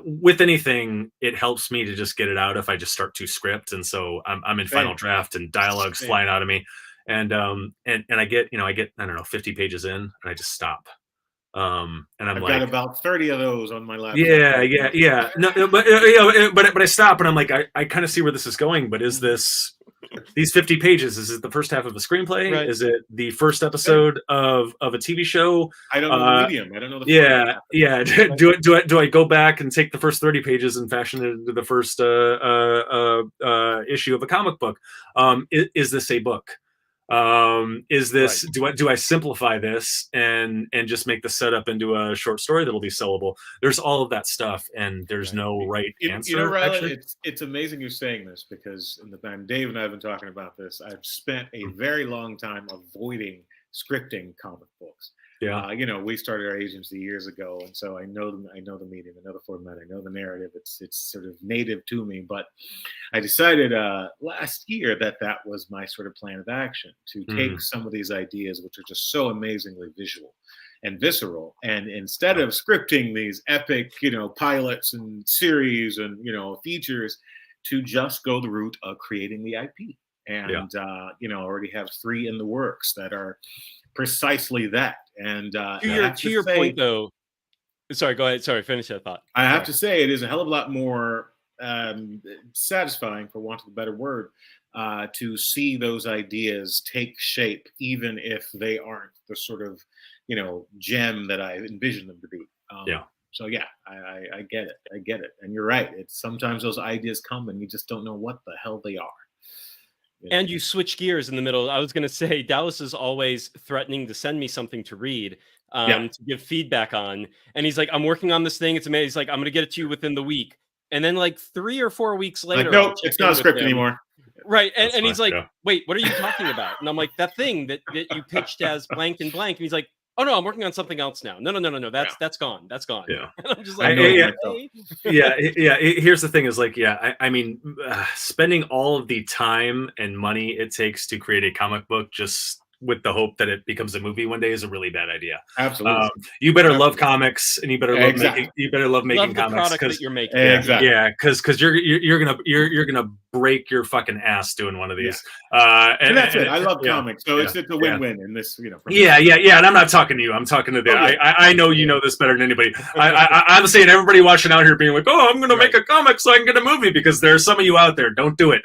with anything, it helps me to just get it out if I just start to script, and so I'm in final Same. draft and dialogue's Same. flying out of me, and I get I don't know 50 pages in, and I just stop. And I'm I've like, got about 30 of those on my laptop. yeah. No, but I stop, and I'm like, I kind of see where this is going. But is this these 50 pages? Is it the first half of a screenplay? Right. Is it the first episode of a TV show? I don't know the medium. I don't know the Yeah, format. yeah. Do I go back and take the first 30 pages and fashion it into the first issue of a comic book? Is this a book? Is this do I simplify this and just make the setup into a short story that'll be sellable? There's all of that stuff, and there's no right answer. Rylend, it's amazing you're saying this, because in the time Dave and I have been talking about this, I've spent a very long time avoiding scripting comic books. Yeah. We started our agency years ago, and so I know them. I know the medium, I know the format, I know the narrative. It's sort of native to me. But I decided last year that was my sort of plan of action, to take some of these ideas, which are just so amazingly visual and visceral, and instead of scripting these epic, pilots and series and features, to just go the route of creating the IP. And already have 3 in the works that are precisely that. And to your point, though. Sorry, go ahead. Sorry, finish that thought. I have to say, it is a hell of a lot more satisfying, for want of a better word, to see those ideas take shape, even if they aren't the sort of gem that I envision them to be. So yeah, I get it. I get it. And you're right. It's sometimes those ideas come and you just don't know what the hell they are. And you switch gears in the middle. I was going to say, Dallas is always threatening to send me something to read, to give feedback on. And he's like, I'm working on this thing. It's amazing. He's like, I'm going to get it to you within the week. And then like 3 or 4 weeks later, nope, it's not a script anymore. Right. And he's like, wait, what are you talking about? And I'm like, that thing that you pitched as blank and blank. And he's like, oh no, I'm working on something else now. No. That's gone. That's gone. Yeah. And I'm just like, yeah. Here's the thing: is like, I mean, spending all of the time and money it takes to create a comic book just with the hope that it becomes a movie one day is a really bad idea. Absolutely. You better love comics, and you better love making the comics, product that you're making. Exactly. Yeah, because you're gonna break your fucking ass doing one of these. And that's it. I love comics, so it's a win-win in this. Yeah. And I'm not talking to you. I'm talking to the. I know you know this better than anybody. I'm saying everybody watching out here being like, oh, I'm gonna make a comic so I can get a movie, because there's some of you out there. Don't do it.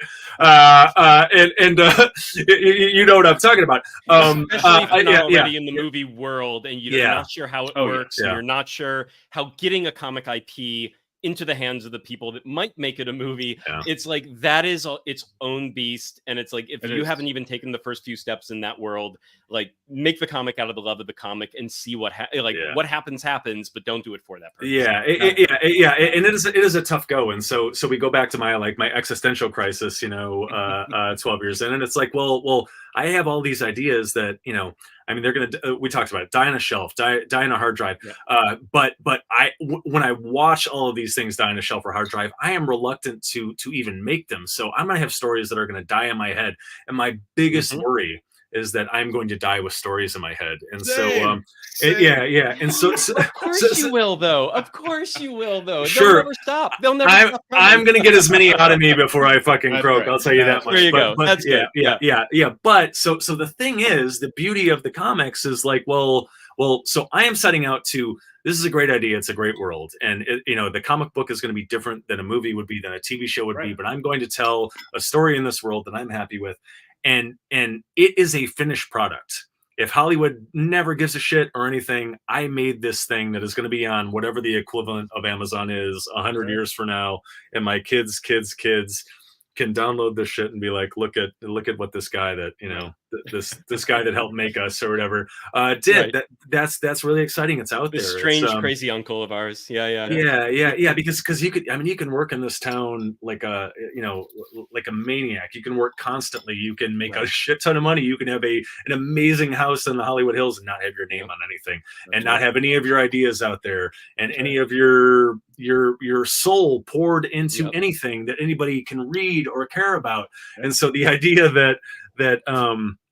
You know what I'm talking about. Especially if you're not already in the movie world, and you're not sure how it works, and you're not sure how getting a comic IP into the hands of the people that might make it a movie. It's like that is its own beast, and it's like if you haven't even taken the first few steps in that world, like make the comic out of the love of the comic and see what what happens, but don't do it for that purpose. And it is a tough go, and so we go back to my existential crisis, 12 years in, and it's like, well, I have all these ideas that I mean, they're gonna. We talked about it, die on a shelf, die on a hard drive. But when I watch all of these things die on a shelf or hard drive, I am reluctant to even make them. So I'm gonna have stories that are gonna die in my head, and my biggest worry is that I'm going to die with stories in my head. And Same. And so of course you will, though. Of course you will, though. Sure. They'll never stop. They'll never stop. I'm gonna get as many out of me before I fucking croak. right. I'll tell you that much. There you go. That's good. good. Yeah. But so the thing is, the beauty of the comics is like, well, so I am setting out to. This is a great idea. It's a great world, and the comic book is going to be different than a movie would be, than a TV show would be. But I'm going to tell a story in this world that I'm happy with, and it is a finished product. If Hollywood never gives a shit or anything, I made this thing that is going to be on whatever the equivalent of Amazon is 100 years from now, and my kids' can download this shit and be like, look at what this guy that, you know, this guy that helped make us or whatever did. Right. That's really exciting. It's out This there. strange, crazy uncle of ours. Yeah. Because you can work in this town like a maniac. You can work constantly. You can make a shit ton of money. You can have an amazing house in the Hollywood Hills and not have your name on anything, and not have any of your ideas out there, and any of your soul poured into anything that anybody can read or care about. And so the idea that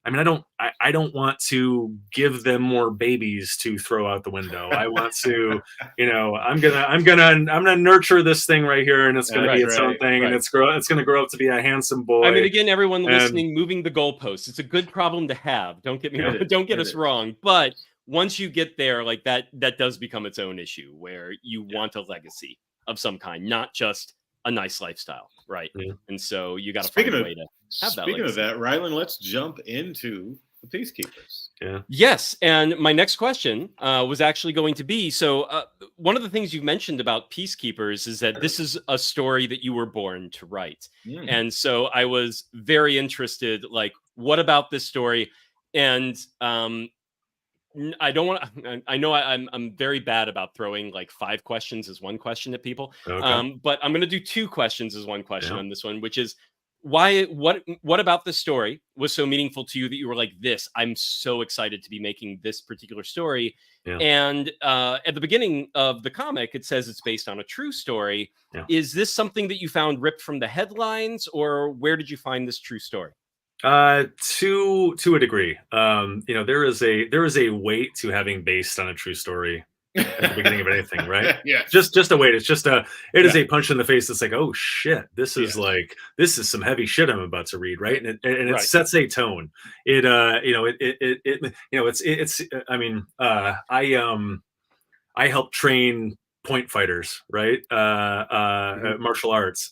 I don't want to give them more babies to throw out the window. I want to, I'm gonna nurture this thing right here, and it's gonna be its own thing, and it's gonna grow up to be a handsome boy. I mean, again, everyone listening, moving the goalposts. It's a good problem to have. Don't get us wrong, but once you get there, like that does become its own issue where you want a legacy of some kind, not just a nice lifestyle, right? And so you got to find a way to have that. Speaking of that, Rylend, let's jump into the Peacekeepers. Yes, and my next question was actually going to be, so one of the things you mentioned about Peacekeepers is that this is a story that you were born to write. And so I was very interested, like, what about this story? And I don't want to. I know I'm very bad about throwing like 5 questions as one question at people. But I'm going to do 2 questions as one question on this one, which is what about this story was so meaningful to you that you were like, this? I'm so excited to be making this particular story. And at the beginning of the comic, it says it's based on a true story. Is this something that you found ripped from the headlines, or where did you find this true story? To a degree. There is a weight to having based on a true story at the beginning of anything, right? Just a weight. It's just it is a punch in the face. It's like, oh shit, this is some heavy shit I'm about to read, right? And it sets a tone. I help train point fighters, right? Martial arts,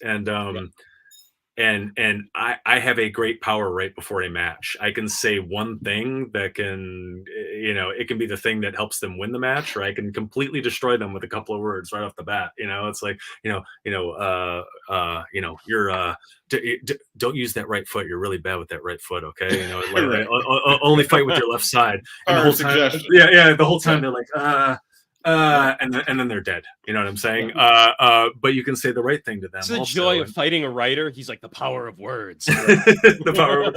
and I have a great power right before a match. I can say one thing that can, it can be the thing that helps them win the match, or I can completely destroy them with a couple of words right off the bat. It's like, don't use that right foot. You're really bad with that right foot. Okay. Only fight with your left side. And the whole time, the whole time they're like, and then they're dead. You know what I'm saying? But you can say the right thing to them. It's the joy of fighting a writer. He's like, the power of words. The power of,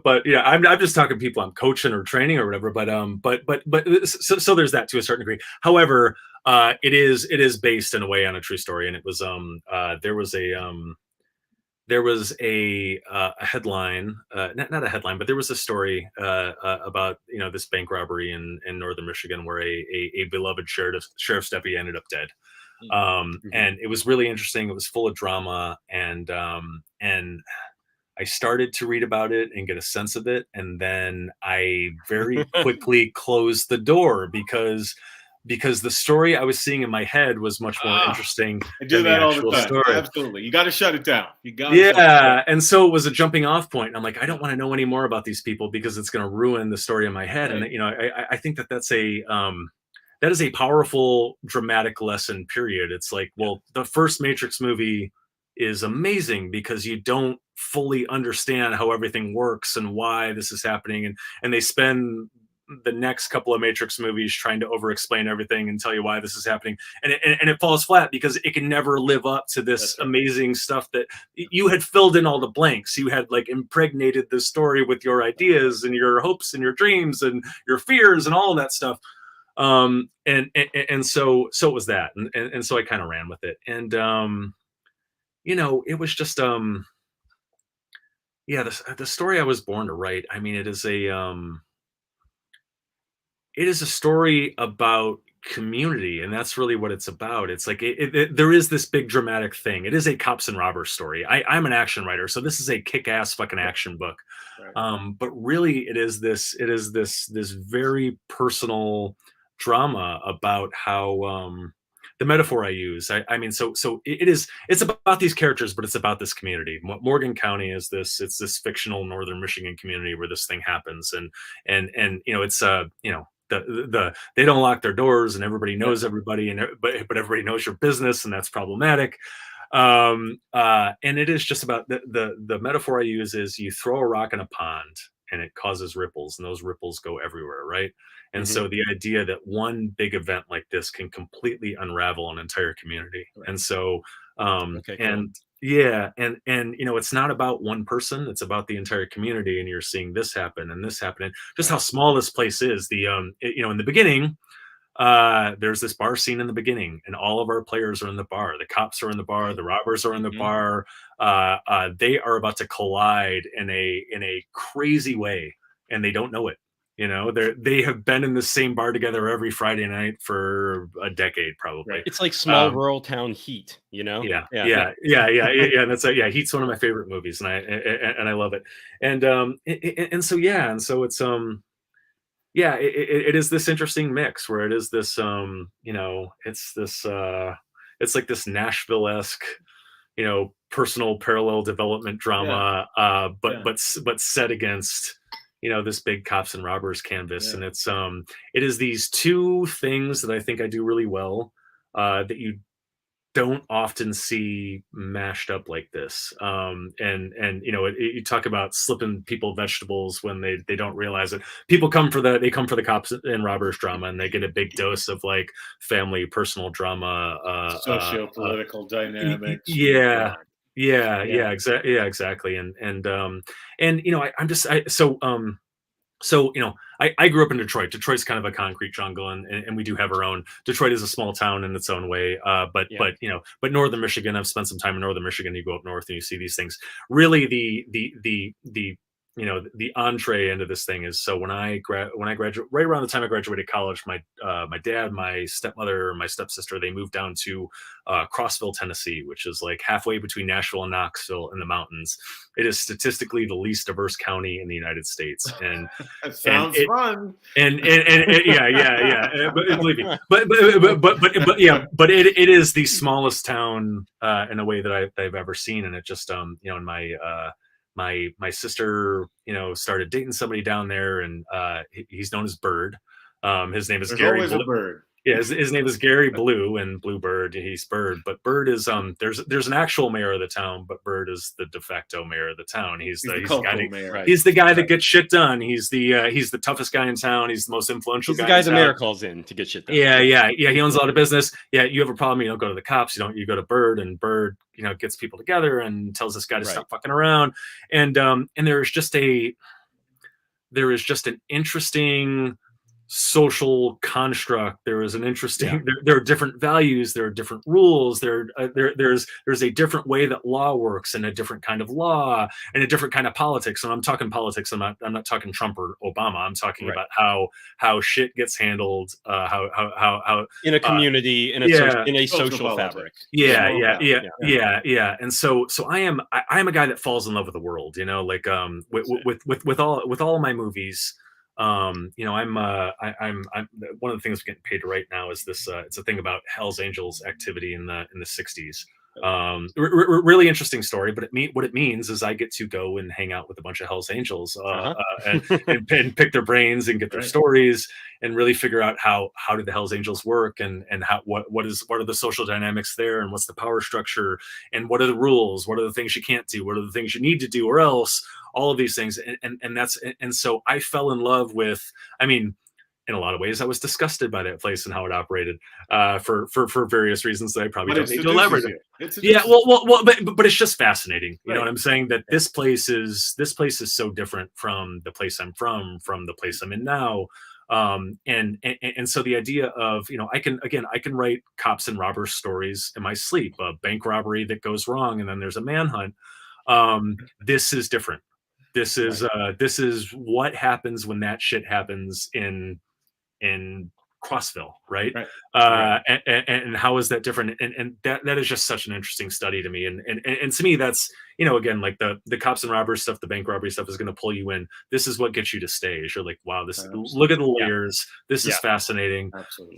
but I'm just talking people I'm coaching or training or whatever. But so there's that to a certain degree. However, it is based in a way on a true story, and it was there was a headline, not a headline, but there was a story about this bank robbery in northern Michigan where a beloved sheriff's deputy ended up dead, and it was really interesting. It was full of drama, and I started to read about it and get a sense of it, and then I very quickly closed the door because the story I was seeing in my head was much more interesting. I do that all the time. Story. Absolutely. You got to shut it down. And so it was a jumping off point. And I'm like, I don't want to know any more about these people because it's going to ruin the story in my head. Right. And I think that is a powerful dramatic lesson, period. It's like, well, the first Matrix movie is amazing because you don't fully understand how everything works and why this is happening. And they spend the next couple of Matrix movies trying to over-explain everything and tell you why this is happening, and it falls flat because it can never live up to this amazing stuff that you had filled in all the blanks. You had like impregnated the story with your ideas and your hopes and your dreams and your fears and all of that stuff. And so it was that, and so I kind of ran with it, and it was just the story I was born to write. I mean, it is a story about community, and that's really what it's about. It's like there is this big dramatic thing. It is a cops and robbers story. I'm an action writer, so this is a kick-ass fucking action book. Right. But really, it is this very personal drama about how the metaphor I use. It's about these characters, but it's about this community. Morgan County is this. It's this fictional northern Michigan community where this thing happens, and it's they don't lock their doors and everybody knows everybody, but everybody knows your business, and that's problematic. And it is just about the metaphor I use is you throw a rock in a pond and it causes ripples, and those ripples go everywhere, right? And so the idea that one big event like this can completely unravel an entire community. Right. And so Okay, cool. and yeah, and you know, it's not about one person, it's about the entire community, and you're seeing this happen and this happen, and just how small this place is. You know, in the beginning, there's this bar scene in the beginning, and all of our players are in the bar. The cops are in the bar. The robbers are in the bar. They are about to collide in a crazy way, and they don't know it. You know, they have been in the same bar together every Friday night for a decade, probably. Right. It's like small rural town heat, you know? Yeah. And that's Heat's one of my favorite movies, and I love it. And so yeah, and so it's yeah, it is this interesting mix where it is this you know, it's this it's like this Nashville-esque, you know, personal parallel development drama, but set against, you know, this big cops and robbers canvas. And it is these two things that I think I do really well, that you don't often see mashed up like this. And you know, you talk about slipping people vegetables when they don't realize it. People come for the cops and robbers drama, and they get a big dose of like family personal drama, socio-political dynamics. Exactly. And you know, so, you know, I grew up in Detroit. Detroit's kind of a concrete jungle, and we do have our own. Detroit is a small town in its own way. But you know, but Northern Michigan, I've spent some time in Northern Michigan. You go up north and you see these things. Really, the you know, the entree into this thing is, so when I graduated, right around the time I graduated college, my dad, my stepmother, my stepsister, they moved down to Crossville, Tennessee, which is like halfway between Nashville and Knoxville in the mountains. It is statistically the least diverse county in the United States, and that sounds fun. And but believe me, but yeah, but it is the smallest town in a way that I've ever seen, and it just you know, in my sister, you know, started dating somebody down there, and he's known as Bird. His name is Gary. Always a bird. Yeah, his name is Gary Blue, and Bluebird, he's Bird. But Bird is there's an actual mayor of the town, but Bird is the de facto mayor of the town. He's the guy that gets shit done. He's the toughest guy in town. He's the most influential guy. He's the guy the mayor calls in to get shit done. Yeah. He owns a lot of business. Yeah, you have a problem, you don't go to the cops. You go to Bird, and Bird, you know, gets people together and tells this guy to stop fucking around. And there is just an interesting social construct. There is an interesting there are different values, there are different rules, there's a different way that law works, and a different kind of law, and a different kind of politics. And I'm talking politics, I'm not talking Trump or Obama. I'm talking about how shit gets handled, how in a community, in a social fabric. And so I am a guy that falls in love with the world, you know, like with all of my movies. You know, I'm one of the things I'm getting paid right now is this. It's a thing about Hell's Angels activity in the 60s. Really interesting story, but what it means is I get to go and hang out with a bunch of Hell's Angels, and pick their brains and get their stories, and really figure out how did the Hell's Angels work, and what are the social dynamics there, and what's the power structure, and what are the rules, what are the things you can't do, what are the things you need to do, or else, all of these things. And so I fell in love with, I mean, in a lot of ways, I was disgusted by that place and how it operated, for various reasons that I probably don't need to elaborate. But it's just fascinating. You know what I'm saying? That this place is so different from the place I'm from the place I'm in now. And so the idea of, you know, I can write cops and robbers stories in my sleep, a bank robbery that goes wrong, and then there's a manhunt. This is different. This is what happens when that shit happens in Crossville, right? And how is that different? And that is just such an interesting study to me. And to me, that's, you know, again, like the cops and robbers stuff, the bank robbery stuff is going to pull you in. This is what gets you to stay. You're like, wow, look at the layers. This is fascinating. Absolutely.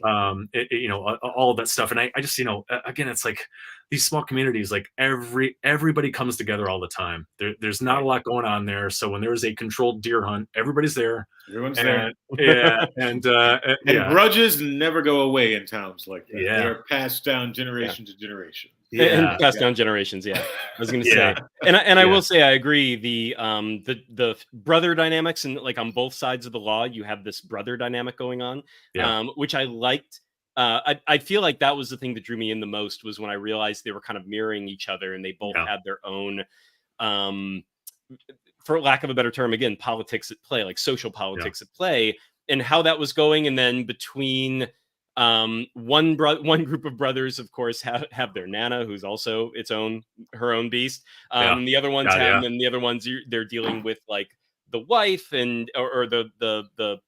You know, all of that stuff. And I just, you know, again, it's like these small communities, like everybody comes together all the time. There's not a lot going on there. So when there's a controlled deer hunt, everybody's there. Everyone's there. Yeah. And grudges never go away in towns like that. Yeah. They're passed down generation to generation. and passed down generations. Yeah, I was going to say, and I will say I agree. The brother dynamics, and like on both sides of the law, you have this brother dynamic going on, which I liked. I feel like that was the thing that drew me in the most, was when I realized they were kind of mirroring each other, and they both had their own, for lack of a better term, again, politics at play, like social politics at play, and how that was going. And then between one group of brothers, of course, have their Nana, who's also her own beast. And the other ones and the other ones, they're dealing with like the wife or the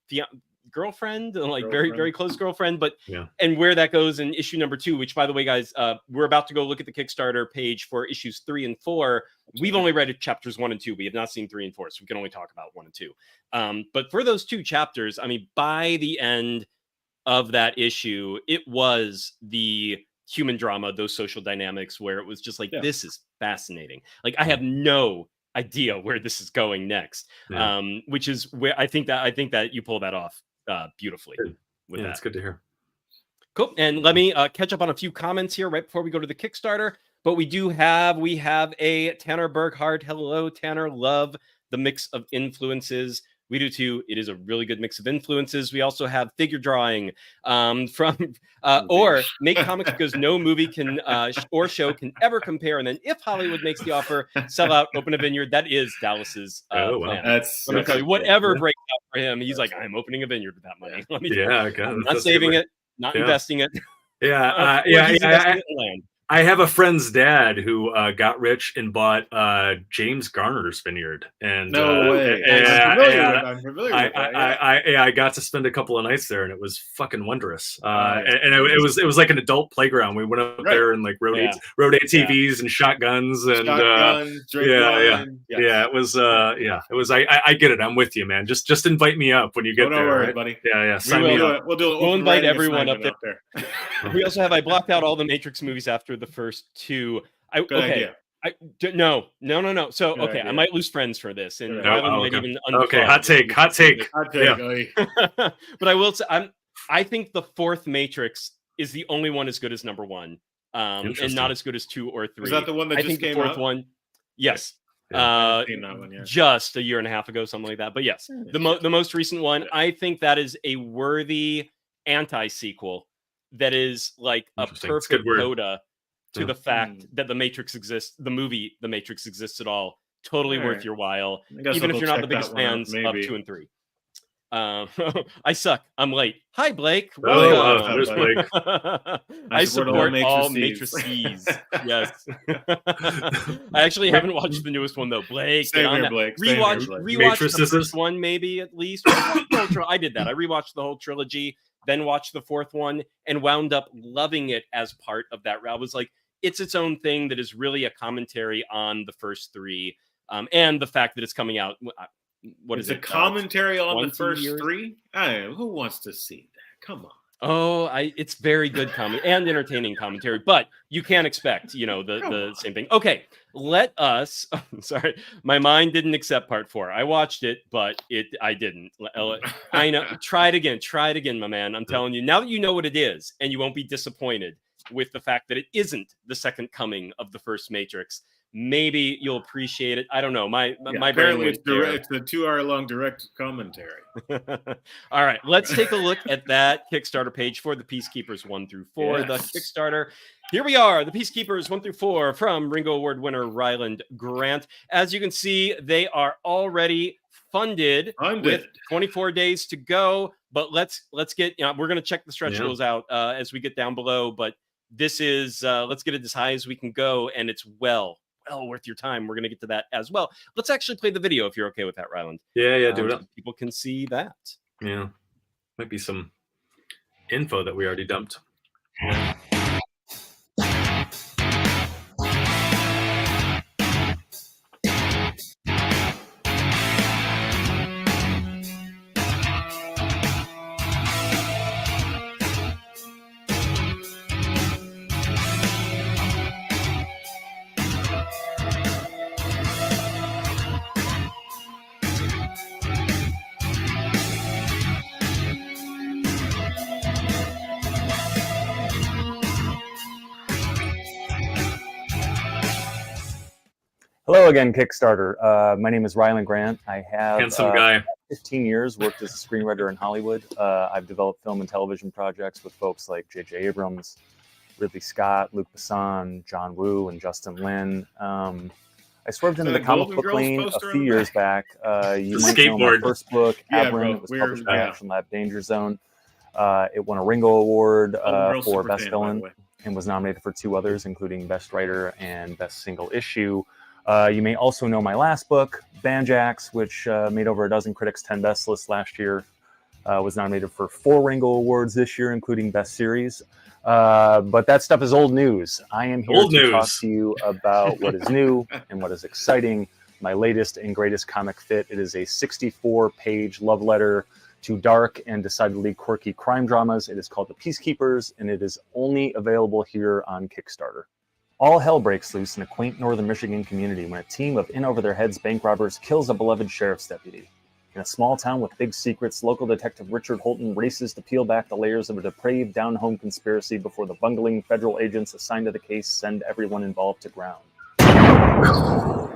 girlfriend, like very, very close girlfriend, but and where that goes in issue number 2, which, by the way, guys, we're about to go look at the Kickstarter page for issues 3 and 4. We've only read chapters 1 and 2. We have not seen 3 and 4, so we can only talk about 1 and 2. But for those 2 chapters, I mean, by the end of that issue, it was the human drama, those social dynamics, where it was just like, this is fascinating. Like, I have no idea where this is going next, which is where I think that you pull that off beautifully. With that. It's good to hear. Cool. And let me catch up on a few comments here right before we go to the Kickstarter. But we have a Tanner Berghardt. Hello, Tanner. Love the mix of influences. We do too. It is a really good mix of influences. We also have figure drawing from or make comics because no movie can or show can ever compare. And then if Hollywood makes the offer, sell out, open a vineyard. That is Dallas's plan. Let me tell you, whatever breaks out for him, he's like, I'm opening a vineyard with that money. Let me I'm not saving it, not investing it. I have a friend's dad who got rich and bought James Garner's vineyard. And no way. I'm familiar with I got to spend a couple of nights there, and it was fucking wondrous. And it was like an adult playground. We went up there and like rode ATVs and shotguns and it was I get it. I'm with you, man. Just invite me up when you get there. Don't worry, buddy. Sign me up. We'll invite everyone up there. We also have, I blocked out all the Matrix movies after the first 2. Idea. No. So, I might lose friends for this. And might even hot take. But I will say, I think the 4th Matrix is the only one as good as number 1, and not as good as 2 or 3. Is that the one that just came out? The 4th one, yes. I've seen that one, just a year and a half ago, something like that. But yes, the most recent one, I think that is a worthy anti-sequel that is like a perfect coda to the fact that the Matrix exists, the movie The Matrix exists at all. Totally worth your while, even if you're not the biggest fans of 2 and 3. I suck. I'm late. Hi, Blake. There's Blake. I support all matrices. Yes. I actually haven't watched the newest one though. Blake, Same here, Blake. Rewatch the first one, maybe at least. I did that. I rewatched the whole trilogy, then watched the 4th one, and wound up loving it as part of that. I was like, it's its own thing that is really a commentary on the first 3, and the fact that it's coming out. What is it? A commentary on the first 3? Who wants to see that? Come on. Oh, it's very good comedy and entertaining commentary, but you can't expect, the same thing. Okay, let us. Sorry, my mind didn't accept part 4. I watched it, but I didn't. I know. Try it again, my man. I'm telling you. Now that you know what it is, and you won't be disappointed with the fact that it isn't the second coming of the first Matrix. Maybe you'll appreciate it. I don't know. My brain it's a 2-hour-long direct commentary. All right, let's take a look at that Kickstarter page for the Peacekeepers 1 through 4. The Kickstarter. Here we are, the Peacekeepers 1 through 4 from Ringo-Award winner Rylend Grant. As you can see, they are already funded with 24 days to go. But let's get. We're going to check the stretch goals out as we get down below. But this is let's get it as high as we can go, and it's well worth your time. We're going to get to that as well. Let's actually play the video if you're okay with that, Rylend. Yeah, do it. People can see that. Yeah, might be some info that we already dumped. Hello again, Kickstarter. My name is Rylend Grant. I have Handsome guy. 15 years worked as a screenwriter in Hollywood. I've developed film and television projects with folks like J.J. Abrams, Ridley Scott, Luc Besson, John Woo, and Justin Lin. I swerved into the comic book lane a few years back. You might know my first book, Aberrant. It was published by Action Lab Danger Zone. It won a Ringo-Award for Best Villain and was nominated for 2 others, including Best Writer and Best Single Issue. You may also know my last book, Banjax, which made over a dozen critics' 10 best lists last year. Was nominated for 4 Ringo Awards this year, including Best Series. But that stuff is old news. I am here to talk to you about what is new and what is exciting. My latest and greatest comic fit. It is a 64-page love letter to dark and decidedly quirky crime dramas. It is called The Peacekeepers, and it is only available here on Kickstarter. All hell breaks loose in a quaint northern Michigan community when a team of in-over-their-heads bank robbers kills a beloved sheriff's deputy. In a small town with big secrets, local detective Richard Holton races to peel back the layers of a depraved down-home conspiracy before the bungling federal agents assigned to the case send everyone involved to ground.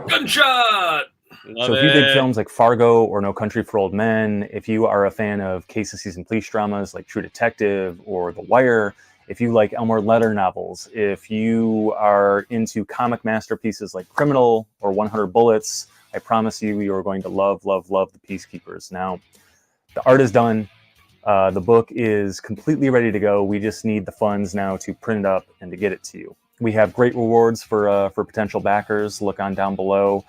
Gunshot! So if you dig films like Fargo or No Country for Old Men, if you are a fan of case and season police dramas like True Detective or The Wire, if you like Elmore Leonard novels, if you are into comic masterpieces like Criminal or 100 Bullets, I promise you, you are going to love, love, love The Peacekeepers. Now, the art is done. The book is completely ready to go. We just need the funds now to print it up and to get it to you. We have great rewards for potential backers. Look on down below.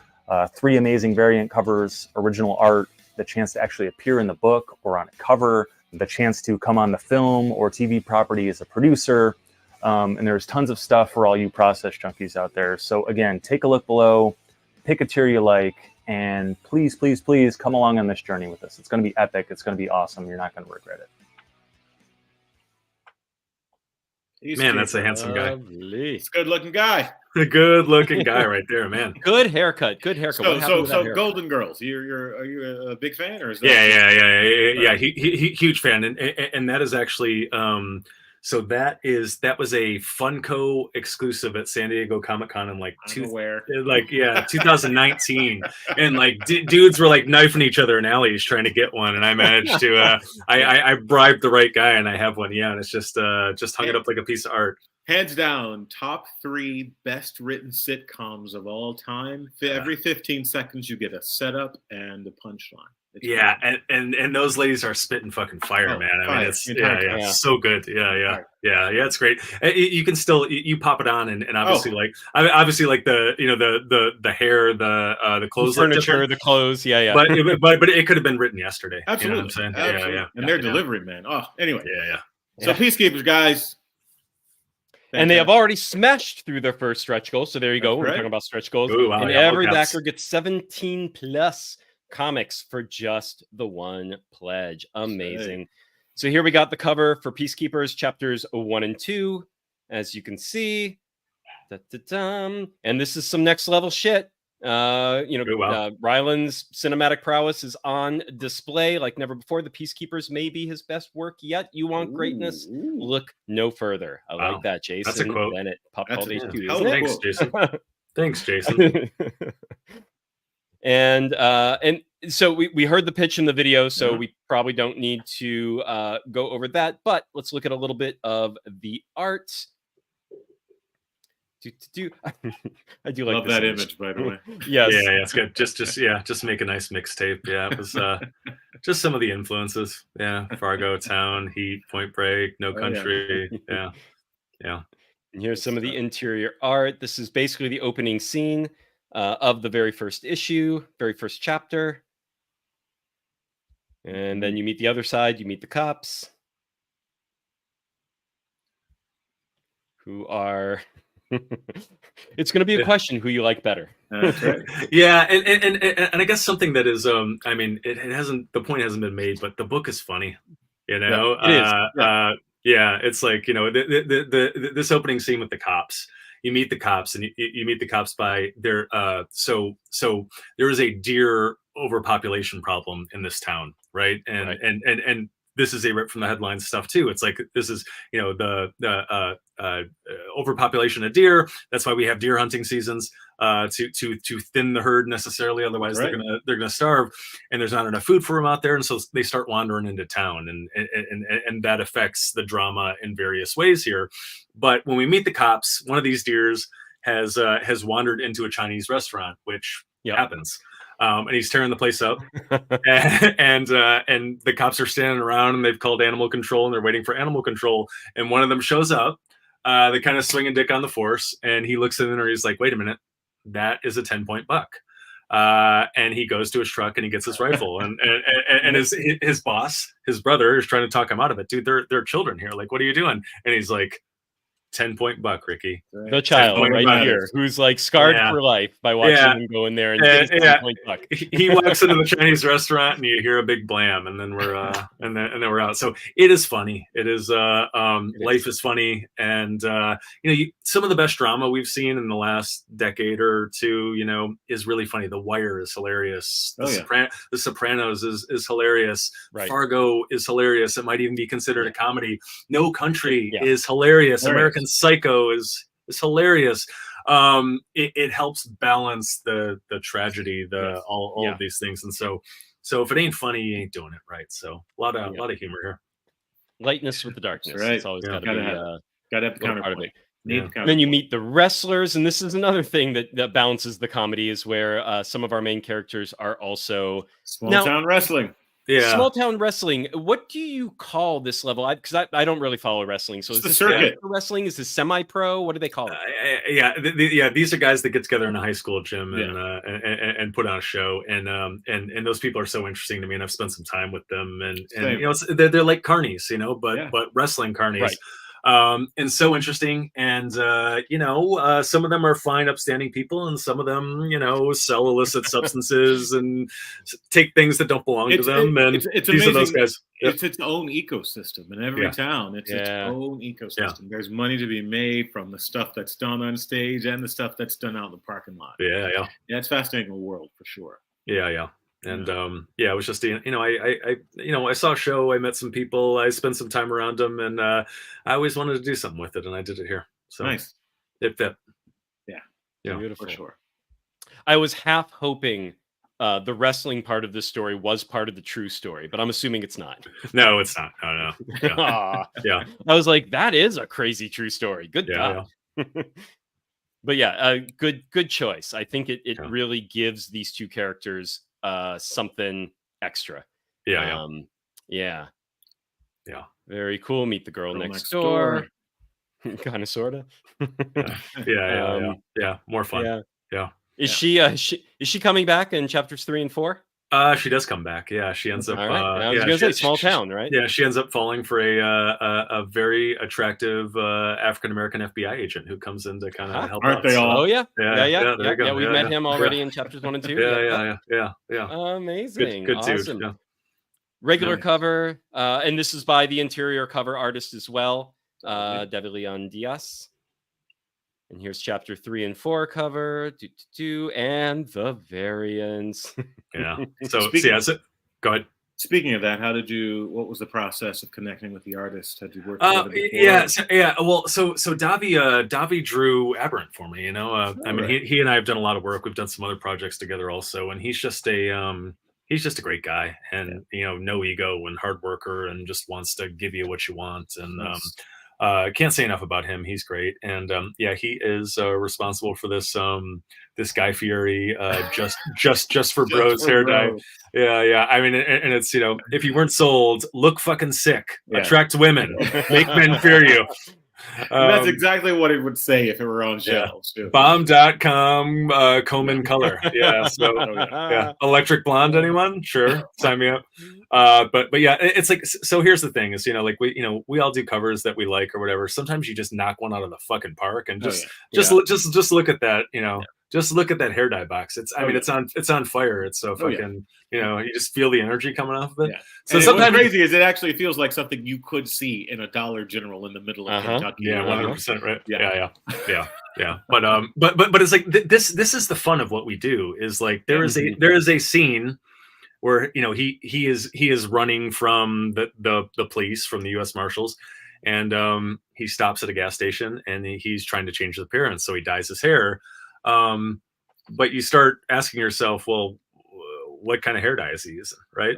3 amazing variant covers, original art, the chance to actually appear in the book or on a cover, the chance to come on the film or TV property as a producer. And there's tons of stuff for all you process junkies out there. So again, take a look below, pick a tier you like, and please, please, please come along on this journey with us. It's going to be epic. It's going to be awesome. You're not going to regret it. Man, that's a handsome guy. It's a good-looking guy. A good-looking guy right there, man. Good haircut. Good haircut. So Golden Girls. Are you a big fan, or is that yeah? Huge fan, and that is actually so that was a Funko exclusive at San Diego Comic-Con in 2019, and dudes were knifing each other in alleys trying to get one, and I managed to I bribed the right guy and I have one, and it's just hung it up like a piece of art. Hands down, top 3 best written sitcoms of all time. Every 15 seconds, you get a setup and a punchline. And those ladies are spitting fucking fire, man. I mean, it's so good. Yeah, it's great. You can still you pop it on, and obviously obviously the hair, the clothes, furniture, the clothes, But it could have been written yesterday. Absolutely, you know what I'm saying? Absolutely. And their delivery, man. Oh, anyway, yeah. So Peacekeepers, guys. And they have already smashed through their first stretch goal. So there you go. We're talking about stretch goals. Ooh, wow, and every backer gets 17 plus comics for just the one pledge. Amazing. So here we got the cover for Peacekeepers chapters 1 and 2. As you can see. And this is some next level shit. Rylend's cinematic prowess is on display like never before. The Peacekeepers may be his best work yet. You want greatness? Look no further. I like that, Jason. That's a quote. Bennett, Pop Called HQ. Thanks, Jason. Thanks, Jason. And so we heard the pitch in the video, so we probably don't need to go over that. But let's look at a little bit of the art. I do like love that image, by the way. Yes. Yeah, it's good. Just make a nice mixtape. Yeah, it was just some of the influences. Yeah, Fargo, Town, Heat, Point Break, No Country. Yeah. And here's some of the interior art. This is basically the opening scene of the very first issue, very first chapter. And then you meet the other side. You meet the cops, who are. It's going to be a question who you like better. That's right. Yeah, and I guess something that is I mean, it hasn't, the point hasn't been made, but the book is funny, It is. It's this opening scene with the cops. You meet the cops, and you meet the cops by their so there is a deer overpopulation problem in this town, right? And this is a rip from the headlines stuff too. It's like, this is, the overpopulation of deer. That's why we have deer hunting seasons, to thin the herd necessarily. Otherwise, Right. they're gonna starve, and there's not enough food for them out there, and so they start wandering into town, and that affects the drama in various ways here. But when we meet the cops, one of these deers has wandered into a Chinese restaurant, which happens. And he's tearing the place up, and the cops are standing around, and they've called animal control, and they're waiting for animal control. And one of them shows up. They kind of swing a dick on the force, and he looks in there, and he's like, "Wait a minute, that is a 10-point buck." And he goes to his truck and he gets his rifle, and his boss, his brother, is trying to talk him out of it. Dude, they're children here. Like, what are you doing? And he's like, 10-point buck, Ricky. The child right here, who's like scarred for life by watching him go in there and get his 10-point buck. He walks into the Chinese restaurant, and you hear a big blam, and then we're and then we're out. So it is funny. It is life is funny, and some of the best drama we've seen in the last decade or two, is really funny. The Wire is hilarious. The Sopranos is hilarious. Right. Fargo is hilarious. It might even be considered a comedy. No Country is hilarious. American Psycho is hilarious. It helps balance the tragedy, all of these things, and so if it ain't funny, you ain't doing it right. So a lot of humor here. Lightness with the darkness. Right. It's always got to be gotta have the counterpoint. Then you meet the wrestlers, and this is another thing that balances the comedy, is where some of our main characters are also small town wrestling. Yeah, small town wrestling. What do you call this level? Because I don't really follow wrestling. So is this circuit wrestling? Is this semi-pro? What do they call it? These are guys that get together in a high school gym and put on a show, and those people are so interesting to me, and I've spent some time with them, and they're like carnies, but wrestling carnies. Right. And so interesting, and some of them are fine, upstanding people, and some of them, sell illicit substances and take things that don't belong to them. And it's these amazing. are those guys. It's its own ecosystem in every town. It's its own ecosystem. Yeah. There's money to be made from the stuff that's done on stage and the stuff that's done out in the parking lot. Yeah, it's fascinating world for sure. Yeah. And it was just I saw a show, I met some people, I spent some time around them, and I always wanted to do something with it, and I did it here. So nice. It fit. Yeah. Beautiful. For sure. I was half hoping the wrestling part of this story was part of the true story, but I'm assuming it's not. No, it's not. No. Yeah. I was like, that is a crazy true story. Good God. But good choice. I think it really gives these two characters something extra. Yeah. Very cool. Meet the girl next door. Kind of, sorta. Yeah. More fun. Yeah. Is she coming back in chapters 3 and 4? She does come back. Yeah, she ends up. Right. I was gonna say small town, right? Yeah, she ends up falling for a very attractive African American FBI agent who comes in to kind of help. Aren't they all? Oh yeah. There you go. Yeah, we met him already in chapters 1 and 2. Yeah. Amazing. Good awesome. dude. Yeah. Regular cover, and this is by the interior cover artist as well, David Leon Diaz. And here's chapter 3 and 4 cover, and the variants. Yeah. So go ahead. Speaking of that, what was the process of connecting with the artist? Had you worked together before? So Davi drew Aberrant for me, I mean, he and I have done a lot of work. We've done some other projects together also, and he's just a great guy, and no ego and hard worker, and just wants to give you what you want. And can't say enough about him. He's great, and he is responsible for this this Guy Fieri just for bros hair dye. Yeah. I mean, and it's if you weren't sold, look fucking sick, attract women, make men fear you. That's exactly what it would say if it were on shelves. Bomb.com Coleman color. Yeah. So Electric Blonde, anyone? Sure. Sign me up. But yeah, it's like, so here's the thing is, we all do covers that we like or whatever. Sometimes you just knock one out of the fucking park and just look at that, just look at that hair dye box. I mean, it's on fire. It's so fucking, you just feel the energy coming off of it. Yeah. So and sometimes what's crazy is it actually feels like something you could see in a Dollar General in the middle of Kentucky. Yeah, 100%. Right. Yeah. But it's like this is the fun of what we do. Is like there is a scene where he is running from the police, from the U.S. Marshals, and he stops at a gas station and he's trying to change his appearance, so he dyes his hair. But you start asking yourself, well, what kind of hair dye is he using, right?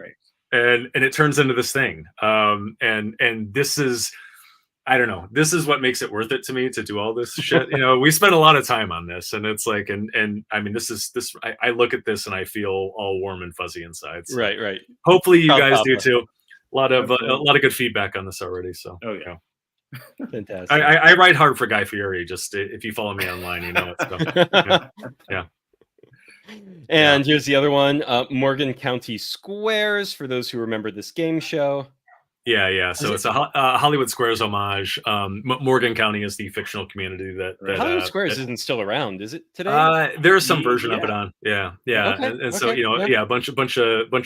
And it turns into this thing. And this is, I don't know, this is what makes it worth it to me to do all this shit. We spent a lot of time on this, and it's like, and I mean, I look at this and I feel all warm and fuzzy inside. So right. Hopefully you guys do too. A lot of good feedback on this already. So, Fantastic. I write hard for Guy Fieri. Just if you follow me online, it's yeah. And here's the other one, Morgan County Squares, for those who remember this game show. Yeah. So it's a Hollywood Squares homage. Morgan County is the fictional community that Hollywood Squares isn't still around, is it today? There's some version of it on. Yeah. Okay, So a bunch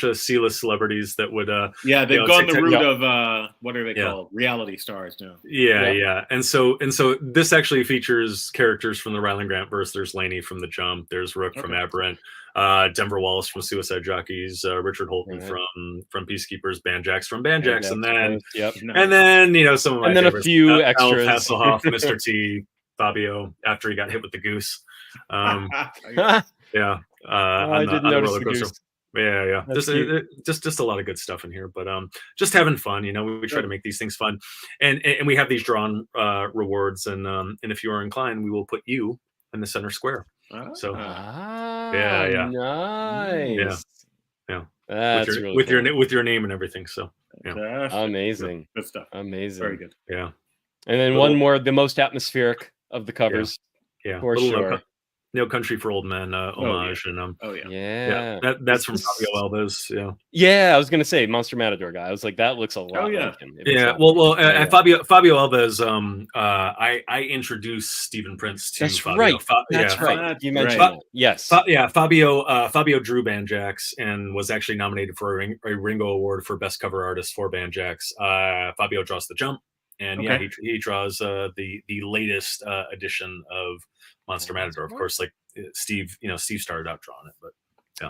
of C-list celebrities that would they've gone the route of what are they called? Reality stars now. Yeah. And so this actually features characters from the Rylend Grant verse. There's Laney from The Jump. There's Rook from Aberrant. Denver Wallace from Suicide Jockeys, Richard Holton from Peacekeepers, Banjax from Banjax, and then some of my favorites, a few extras. Al Hasselhoff, Mr. T, Fabio after he got hit with the goose. I didn't notice the goose. Yeah. Just a lot of good stuff in here, but just having fun. We try to make these things fun, and we have these drawn rewards, and if you are inclined, we will put you in the center square. So nice. Yeah. That's with your name and everything. So amazing. Good stuff. Amazing. Very good. Yeah. And then one more, the most atmospheric of the covers. Yeah. For sure. No Country for Old Men homage, and that's from Fabio Alves. Yeah, I was gonna say Monster Matador guy. I was like, that looks a lot like him. Fabio Alves. I introduced Stephen Prince to That's Fabio. right. That's right. You mentioned that. Yes. Fabio drew Banjax and was actually nominated for a Ringo-Award for Best Cover Artist for Banjax. Fabio draws The Jump, and he draws the latest edition of Monster Matador. Of course, like Steve started out drawing it, but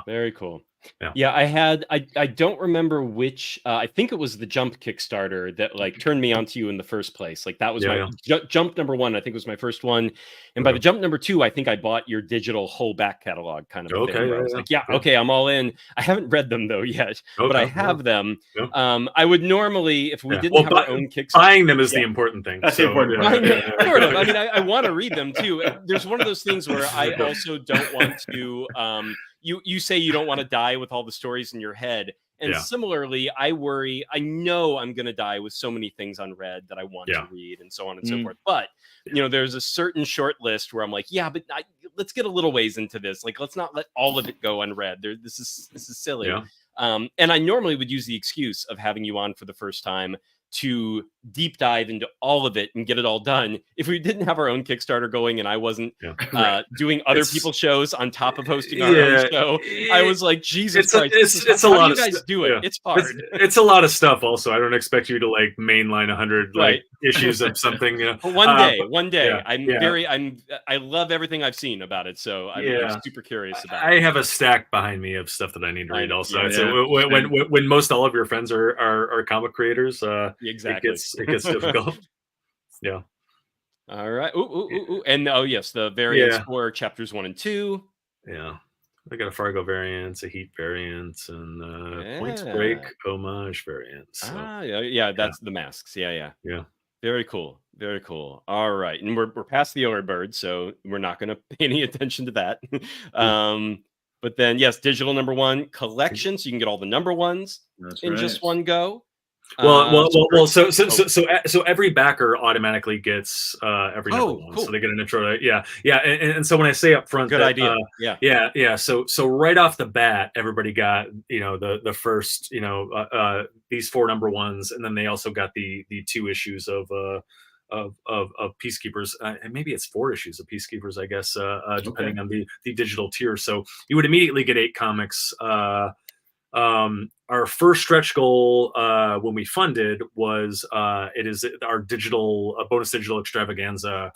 very cool. I don't remember which, I think it was the Jump Kickstarter that like turned me onto you in the first place. Like that was my Jump number 1, I think was my first one. And by the Jump number 2, I think I bought your digital whole back catalog kind of thing. I was like, okay, I'm all in. I haven't read them though yet, but I have them. I would normally, if we didn't have our own Kickstarter. Buying them is the important thing. That's the important thing. Sort of. I mean, I want to read them too. There's one of those things where I also don't want to, you say you don't want to die with all the stories in your head. And similarly, I worry, I know I'm going to die with so many things unread that I want to read and so on and so forth. But, there's a certain short list where I'm like, but let's get a little ways into this. Like, let's not let all of it go unread. This is silly. And I normally would use the excuse of having you on for the first time to deep dive into all of it and get it all done. If we didn't have our own Kickstarter going and I wasn't doing other people's shows on top of hosting our own show, I was like, Jesus Christ, it's a lot of guys do it. It's hard. It's a lot of stuff. Also, I don't expect you to like mainline 100 issues of something. But one day, I love everything I've seen about it, so I'm super curious about it. I have a stack behind me of stuff that I need to read. Also, so when most all of your friends are comic creators, exactly, it gets difficult. All right. Ooh. And the variants for chapters 1 and 2. I got a Fargo variant, a Heat variant, and Points Break homage variant. So. That's the masks. Yeah. Very cool. Very cool. All right, and we're past the Orebird, so we're not going to pay any attention to that. But then, digital number 1 collection, so you can get all the number 1s in just one go. So every backer automatically gets every number 1, cool. So they get an intro to and so when I say up front, good idea, so right off the bat, everybody got the first these 4 number 1s, and then they also got the 2 issues of Peacekeepers, and maybe it's 4 issues of Peacekeepers, I guess, depending on the digital tier. So you would immediately get 8 comics. Our first stretch goal when we funded was it is our digital bonus digital extravaganza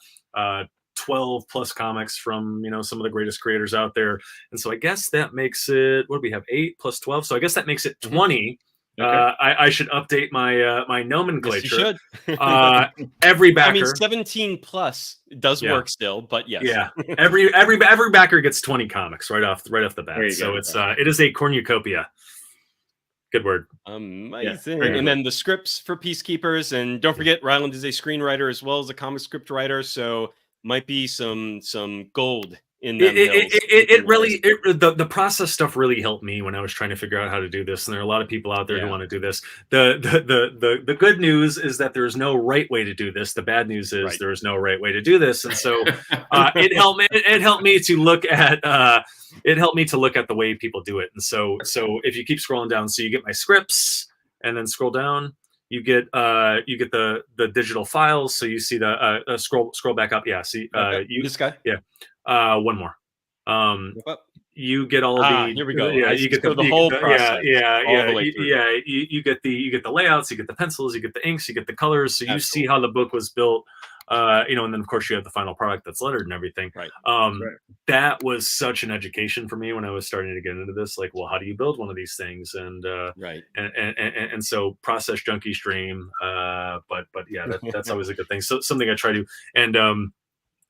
12 plus comics from, some of the greatest creators out there. And so I guess that makes it, what do we have? 8 plus 12. So I guess that makes it 20. Okay. I should update my my nomenclature. Yes, you should. Every backer. I mean, 17 plus does work still, but yes. Yeah. Every backer gets 20 comics right off the bat. So it is a cornucopia. Good word. Amazing. And then the scripts for Peacekeepers, and don't forget, Rylend is a screenwriter as well as a comic script writer, so might be some gold in them. The process stuff really helped me when I was trying to figure out how to do this, and there are a lot of people out there who want to do this. The good news is that there's no right way to do this. The bad news is there is no right way to do this, and so it helped me to look at the way people do it. And so if you keep scrolling down, so you get my scripts, and then scroll down, you get the digital files. So you see the scroll back up. Yeah. See this guy. Yeah. One more. You get all the. Here we go. Yeah, you get the whole process. Yeah. You get the layouts, you get the pencils, you get the inks, you get the colors. So you see how the book was built. And then of course you have the final product that's lettered and everything. Right. That was such an education for me when I was starting to get into this. Like, well, how do you build one of these things? And and so process junkie stream. But yeah, that's always a good thing. So something I try to. And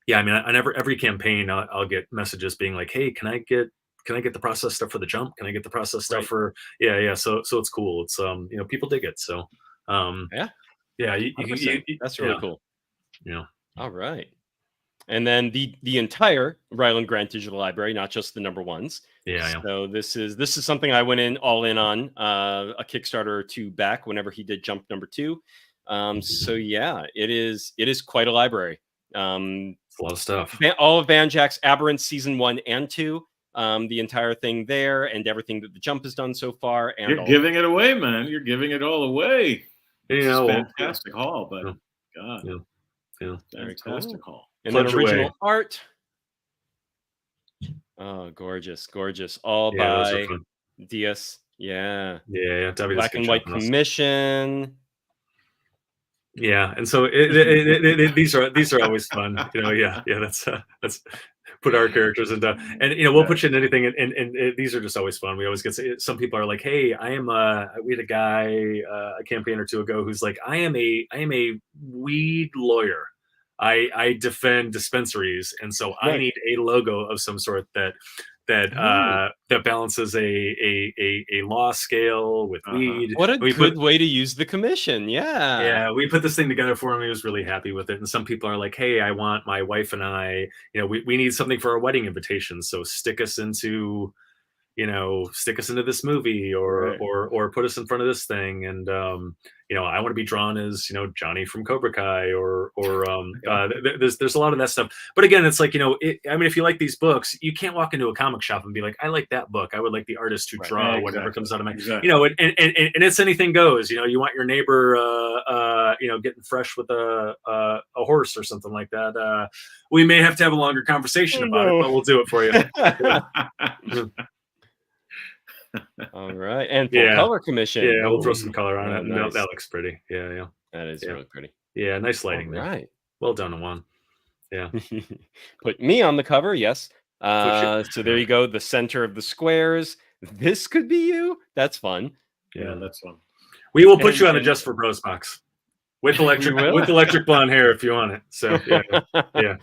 yeah, I mean, on every campaign, I'll get messages being like, "Hey, can I get the process stuff for the jump? Can I get the process stuff for?" Yeah. So it's cool. It's people dig it. So yeah, that's really cool. Yeah. All right. And then the entire Rylend Grant digital library, not just the number ones. Yeah. So this is something I went all in on a Kickstarter or two back whenever he did Jump number 2. So yeah, it is quite a library. It's a lot of stuff. All of Van Jack's Aberrant season 1 and 2. The entire thing there, and everything that the Jump has done so far. And you're giving it away, man. You're giving it all away. It's a fantastic haul, but God. Yeah. Fantastic haul. And then original art. Oh, gorgeous. All by Diaz. Yeah. Black and white commission. Yeah, and so these are always fun. That's put our characters into, and we'll put you in anything, and these are just always fun. We always get some people are like, "Hey, we had a guy a campaign or two ago who's like, I am a weed lawyer. I defend dispensaries, and so I need a logo of some sort that balances a law scale with weed." What a good way to use the commission. Yeah, we put this thing together for him. He was really happy with it. And some people are like, "Hey, I want my wife and I, we need something for our wedding invitation, so stick us into this movie or put us in front of this thing." And I want to be drawn as Johnny from Cobra Kai or there's a lot of that stuff. But again, it's like if you like these books, you can't walk into a comic shop and be like, "I like that book. I would like the artist to draw whatever comes out of my." And it's anything goes. You want your neighbor getting fresh with a horse or something like that. We may have to have a longer conversation about it, but we'll do it for you. All right, and full color commission. Yeah, we'll throw some color on it. Nice. That looks pretty. Yeah. That is really pretty. Yeah, nice lighting there. Right. Well done, Juan. Yeah. Put me on the cover, yes. So there you go, the center of the squares. This could be you. That's fun. Yeah, that's fun. We will put you on the Just for Bros box with electric blonde hair if you want it. So yeah.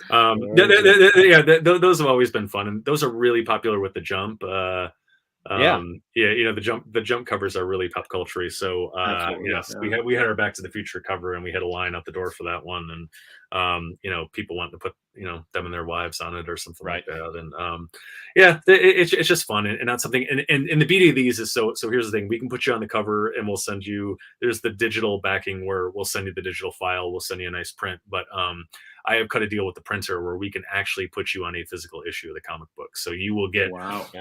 Those have always been fun, and those are really popular with the Jump. The Jump covers are really pop culture. So we had our Back to the Future cover, and we had a line out the door for that one, and people wanting to put them and their wives on it or something like that. And it's just fun and not something. And the beauty of these is so here's the thing: we can put you on the cover, and we'll send you. There's the digital backing where we'll send you the digital file. We'll send you a nice print, but I have cut a deal with the printer where we can actually put you on a physical issue of the comic book. So you will get,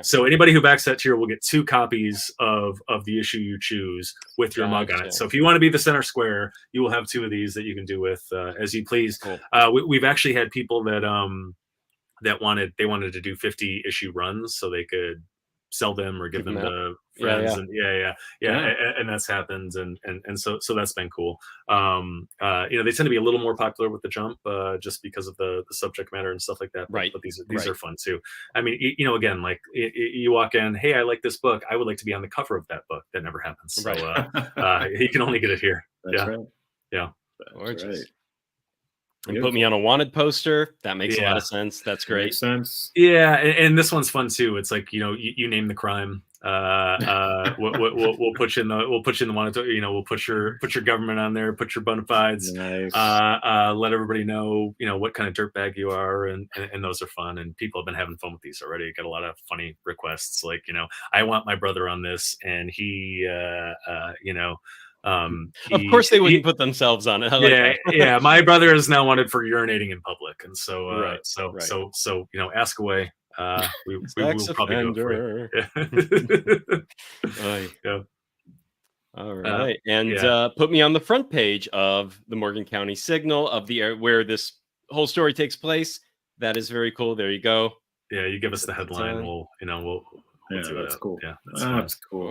so anybody who backs that tier will get 2 copies of the issue you choose with your mug on it. So if you want to be the center square, you will have 2 of these that you can do with as you please. Cool. We've actually had people that wanted to do 50 issue runs so they could sell them or give them them out. to Yeah, friends. yeah. And and that's happened, and so that's been cool. They tend to be a little more popular with the Jump, just because of the subject matter and stuff like that. Right. But these Right. are fun too. I mean, again, like you walk in, hey, I like this book. I would like to be on the cover of that book. That never happens. So you can only get it here. That's right. Yeah. That's Gorgeous. right. And put me on a wanted poster. That makes a lot of sense. That's great. Makes sense. Yeah, and this one's fun too. It's like, you name the crime. We'll put you in the monitor. We'll put your government on there. Put your bona fides. Nice. Let everybody know what kind of dirtbag you are, and those are fun. And people have been having fun with these already. Got a lot of funny requests, like I want my brother on this, and he of course they wouldn't put themselves on it. Yeah. My brother is now wanted for urinating in public, and so Right. ask away. We will probably do it for you. Yeah. All right, and put me on the front page of the Morgan County Signal of the where this whole story takes place. That is very cool. There you go. Yeah, you give us the headline. We'll yeah, do that's that. cool. Yeah, that's cool.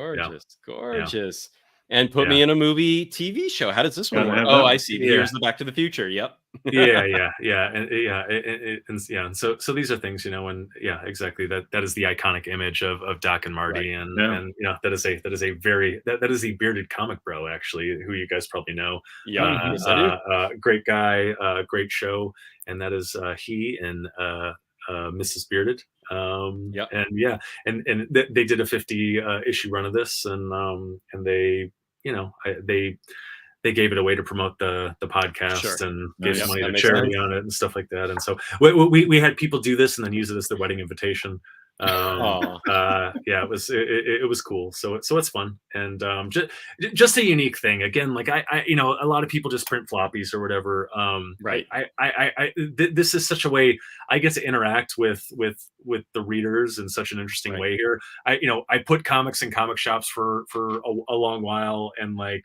Gorgeous. And put me in a movie TV show. How does this one work? Oh, I see. Here's the Back to the Future. Yep. And so these are things, and exactly that is the iconic image of Doc and Marty, Right. and that is a very that is the bearded comic bro, actually, who you guys probably know. Yeah, yes, I do. Great guy, great show, and that is he and Mrs. Bearded. And they did a 50 issue run of this, and they they gave it away to promote the podcast and give some money to charity on it and stuff like that. And so we had people do this and then use it as their wedding invitation. It was cool. So it's fun, and just a unique thing. Again, like I a lot of people just print floppies or whatever. Right. This is such a way I get to interact with the readers in such an interesting way here. I put comics in comic shops for a long while, and like,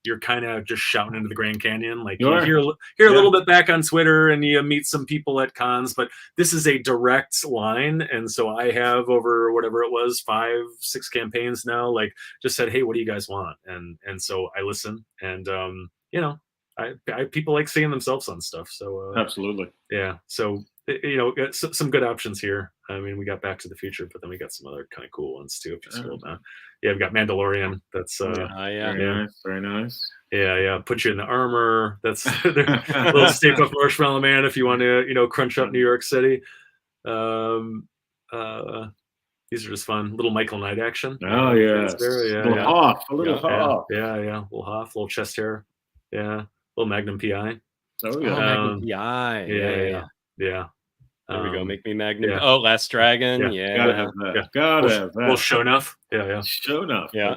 you're kind of just shouting into the Grand Canyon. Like, you hear a little bit back on Twitter, and you meet some people at cons, but this is a direct line. And so I have, over whatever it was, 5-6 campaigns now, like, just said, hey, what do you guys want? And so I listen, and I people like seeing themselves on stuff. So absolutely. Yeah. So some good options here. I mean, we got Back to the Future, but then we got some other kind of cool ones too. If you scroll down, we've got Mandalorian. That's very nice. Yeah. Put you in the armor. That's a little Stay Puft Marshmallow Man if you want to crunch up New York City. These are just fun. Little Michael Knight action. Oh yeah, a little Hoff. Yeah, little Hoff, little chest hair. Yeah, little Magnum PI. Oh yeah, Magnum PI. Yeah. There we go. Make me Magnum. Yeah. Oh, Last Dragon. Gotta have that. Gotta have that. Well, show enough. Yeah. Show enough. Yeah.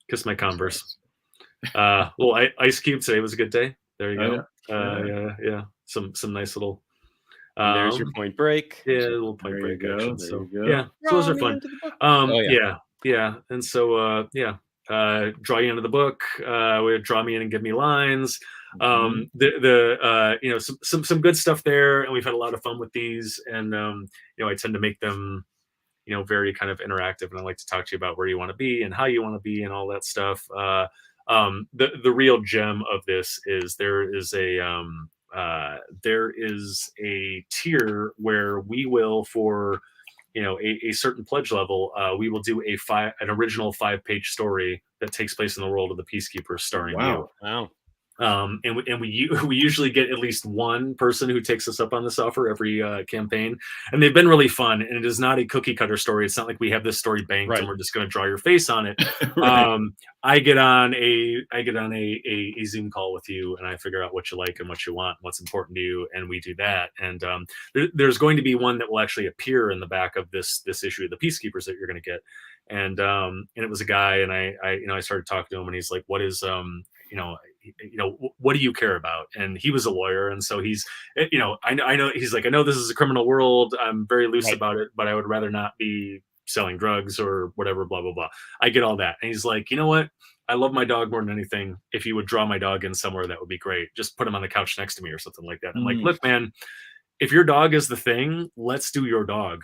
Kiss my Converse. Little Ice Cube. Today was a good day. There you go. Yeah. Some nice little. There's your Point Break. Yeah, a little Point Break action. So yeah, so those are fun. Yeah. And so draw you into the book. Would draw me in and give me lines. Some good stuff there, and we've had a lot of fun with these, and I tend to make them very kind of interactive, and I like to talk to you about where you want to be and how you want to be and all that stuff. The real gem of this is there is a tier where we will, for a certain pledge level, we will do an original 5-page story that takes place in the world of the Peacekeepers, starring you. Wow. And we usually get at least one person who takes us up on this offer every campaign, and they've been really fun. And it is not a cookie cutter story. It's not like we have this story banked and we're just going to draw your face on it. I get on a Zoom call with you, and I figure out what you like and what you want, and what's important to you, and we do that. And there's going to be one that will actually appear in the back of this issue of the Peacekeepers that you're going to get. And it was a guy, and I started talking to him, and he's like, what is what do you care about? And he was a lawyer, and so he's I know he's like, I know this is a criminal world, I'm very loose about it, but I would rather not be selling drugs or whatever, blah blah blah. I get all that. And he's like, you know what, I love my dog more than anything. If you would draw my dog in somewhere, that would be great. Just put him on the couch next to me or something like that. I'm like, look, man, if your dog is the thing, let's do your dog.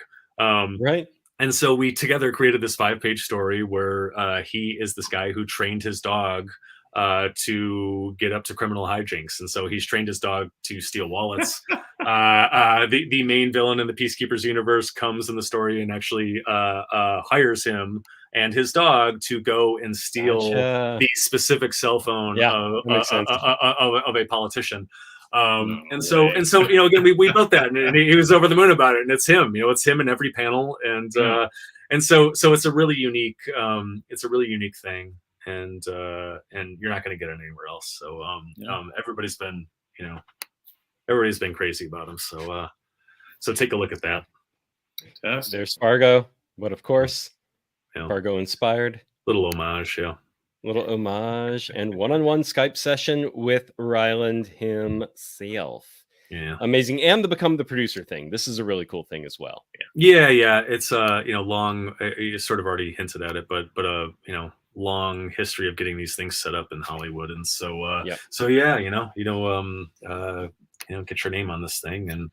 And so we together created this 5-page story where he is this guy who trained his dog to get up to criminal hijinks. And so he's trained his dog to steal wallets. The main villain in the Peacekeepers universe comes in the story and actually hires him and his dog to go and steal the specific cell phone of a politician. And so again, we built that, and he was over the moon about it, and it's him, it's him in every panel. And so it's a really unique thing, and you're not going to get it anywhere else. So everybody's been crazy about him. So take a look at that. Fantastic. There's Fargo, but of course, Fargo inspired. Little homage, and one-on-one Skype session with Rylend himself. Yeah, amazing. And the become the producer thing. This is a really cool thing as well. Yeah. It's long. You sort of already hinted at it, but long history of getting these things set up in Hollywood, and so get your name on this thing, and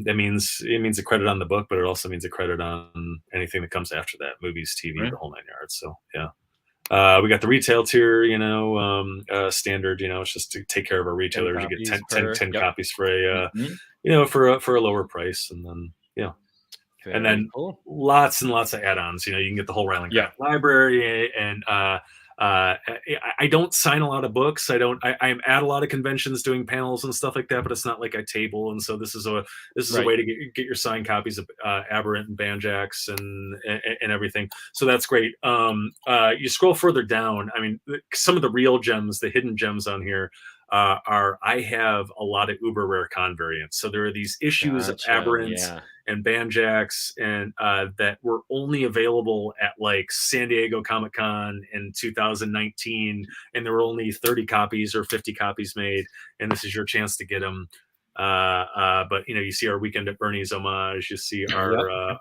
it means a credit on the book, but it also means a credit on anything that comes after that, movies, TV, the whole 9 yards. So yeah. We got the retail tier, standard, it's just to take care of our retailers. You get 10 copies for for a lower price. And then, and then lots and lots of add-ons. You can get the whole Rylend Grant library, and I don't sign a lot of books. I'm at a lot of conventions doing panels and stuff like that, but it's not like I table. And so this is a way to get your signed copies of Aberrant and Banjax and everything. So that's great. You scroll further down. I mean, some of the real gems, the hidden gems on here I have a lot of uber rare con variants. So there are these issues of Aberrant and Banjax and that were only available at like San Diego Comic-Con in 2019, and there were only 30 copies or 50 copies made, and this is your chance to get them. But you see our Weekend at Bernie's homage. You see our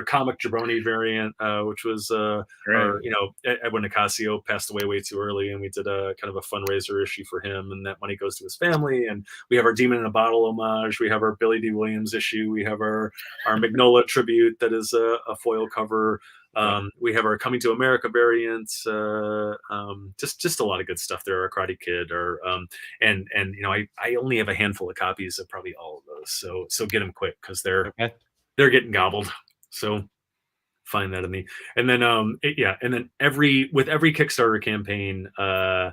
comic Jabroni variant, which was Edwin Nicasio passed away way too early, and we did a kind of a fundraiser issue for him, and that money goes to his family. And we have our Demon in a Bottle homage. We have our Billy D. Williams issue. We have our Magnola tribute that is a foil cover. We have our Coming to America variants, just a lot of good stuff there. Our Karate Kid, I only have a handful of copies of probably all of those. So get them quick because they're getting gobbled. So find that in me. And then and then with every Kickstarter campaign, I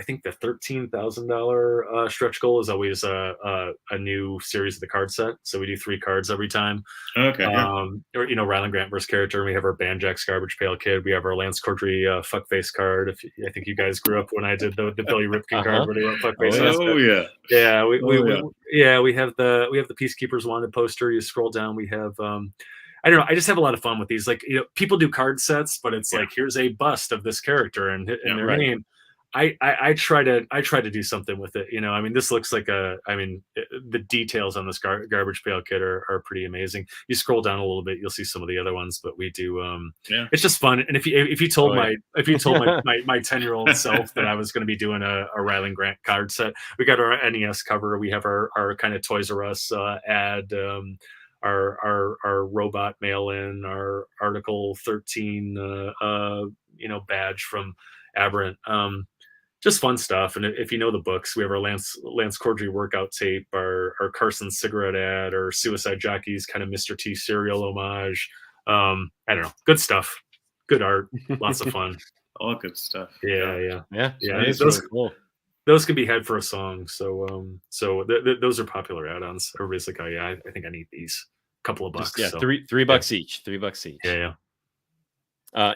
think the $13,000 stretch goal is always a new series of the card set. So we do 3 cards every time. Okay. Rylend Grant versus character. And we have our Banjax Garbage Pail Kid. We have our Lance Corddry fuckface card. I think you guys grew up when I did the Billy Ripken card where they wrote fuckface. We have the Peacekeepers wanted poster. You scroll down. We have I don't know. I just have a lot of fun with these. Like, people do card sets, but it's like, here's a bust of this character and their name. I try to do something with it. I mean, this looks like the details on this Garbage Pail Kid are pretty amazing. You scroll down a little bit, you'll see some of the other ones, but we do. It's just fun. And if you told my 10-year-old self that I was going to be doing a Rylend Grant card set, we got our NES cover. We have our kind of Toys R Us ad. Our robot mail-in, our Article 13 badge from Aberrant. Just fun stuff. And if you know the books, we have our Lance Corddry workout tape, our Carson cigarette ad, or Suicide Jockey's kind of Mr. T cereal homage. I don't know. Good stuff. Good art. Lots of fun. All good stuff. Yeah. Those, really cool. Those could be had for a song. So those are popular add-ons. Everybody's like, oh yeah, I think I need these. Couple of bucks. Just, $3 each. $3 each. Yeah.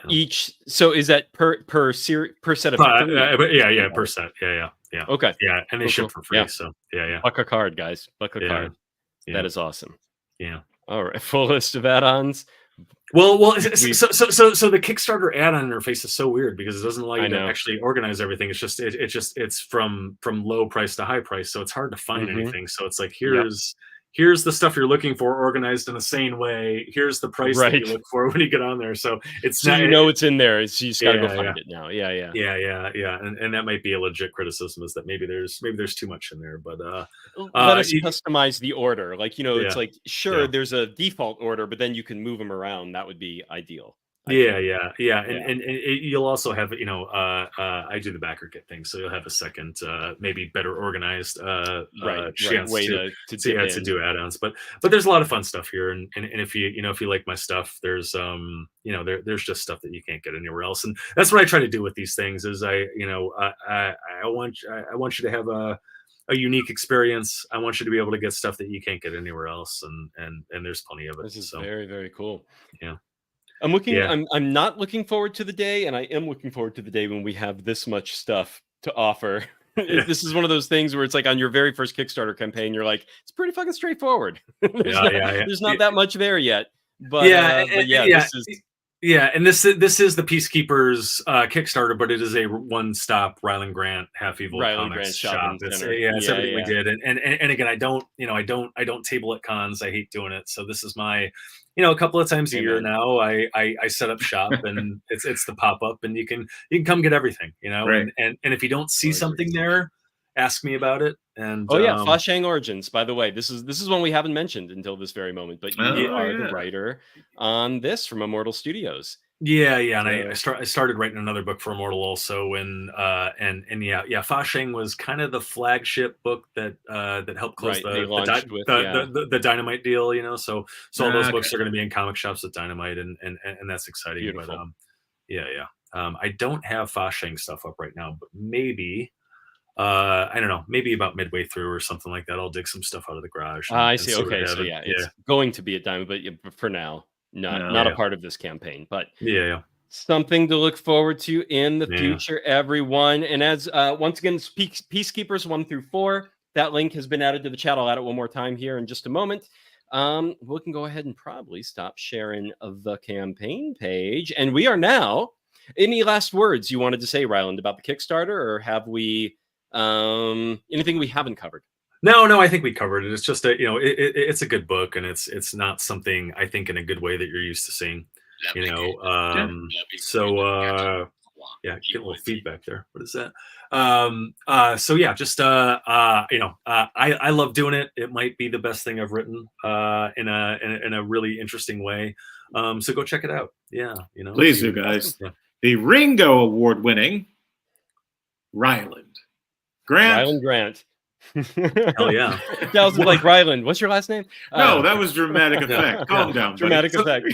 Each. So is that per set of? Per set. Yeah. Okay. Yeah, and they ship for free. So yeah. Buck a card, guys. Buck a card. Yeah. That is awesome. Yeah. All right. Full list of add-ons. Well. So the Kickstarter add-on interface is so weird because it doesn't allow you to actually organize everything. It's from low price to high price, so it's hard to find anything. So it's like here's here's the stuff you're looking for organized in a sane way. Here's the price that you look for when you get on there. So it's so not, it's in there. So you just got to go find it now. Yeah. And that might be a legit criticism, is that maybe there's too much in there. But let us customize the order. Like, it's like, sure, Yeah. there's a default order, but then you can move them around. That would be ideal. And you'll also have, I do the backer kit thing, so you'll have a second, maybe better organized chance way to do add-ons. But there's a lot of fun stuff here, and if you like my stuff, there's there's just stuff that you can't get anywhere else, and that's what I try to do with these things. Is I want you to have a unique experience. I want you to be able to get stuff that you can't get anywhere else, and there's plenty of it. This is very, very cool. Yeah. I'm not looking forward to the day, and I am looking forward to the day when we have this much stuff to offer. This is one of those things where it's like on your very first Kickstarter campaign, you're like, it's pretty fucking straightforward. There's not that much there yet. But this is. Yeah, and this is the Peacekeepers Kickstarter, but it is a one-stop Rylend Grant Half Evil Comics shop. It's everything we did, and again, I don't table at cons. I hate doing it, so this is my, a couple of times a year now. I set up shop, and it's the pop up, and you can come get everything, Right. and if you don't see something there, ask me about it. And Fa Shang Origins, by the way, this is one we haven't mentioned until this very moment, but you are the writer on this from Immortal Studios. And I started writing another book for Immortal also, and Fa Shang was kind of the flagship book that helped close the Dynamite deal, so all those books are going to be in comic shops with Dynamite, and that's exciting. Beautiful. But I don't have Fa Shang stuff up right now, but maybe I don't know, maybe about midway through or something like that, I'll dig some stuff out of the garage. I see. Okay, so it's going to be at Diamond, but for now, not a part of this campaign. But something to look forward to in the future, everyone. And as once again, Peacekeepers 1 through 4, that link has been added to the chat. I'll add it one more time here in just a moment. We can go ahead and probably stop sharing the campaign page, and we are now. Any last words you wanted to say, Rylend, about the Kickstarter, or have we? Anything we haven't covered? No, I think we covered it. It's just it's a good book, and it's not something, I think, in a good way that you're used to seeing. Get a little feedback there. What is that? I love doing it. It might be the best thing I've written in a really interesting way. So go check it out. Please do, guys. The Ringo-Award winning Rylend Grant. Hell yeah. That was like, Rylend, what's your last name? No, that was dramatic effect. Calm down. Dramatic effect.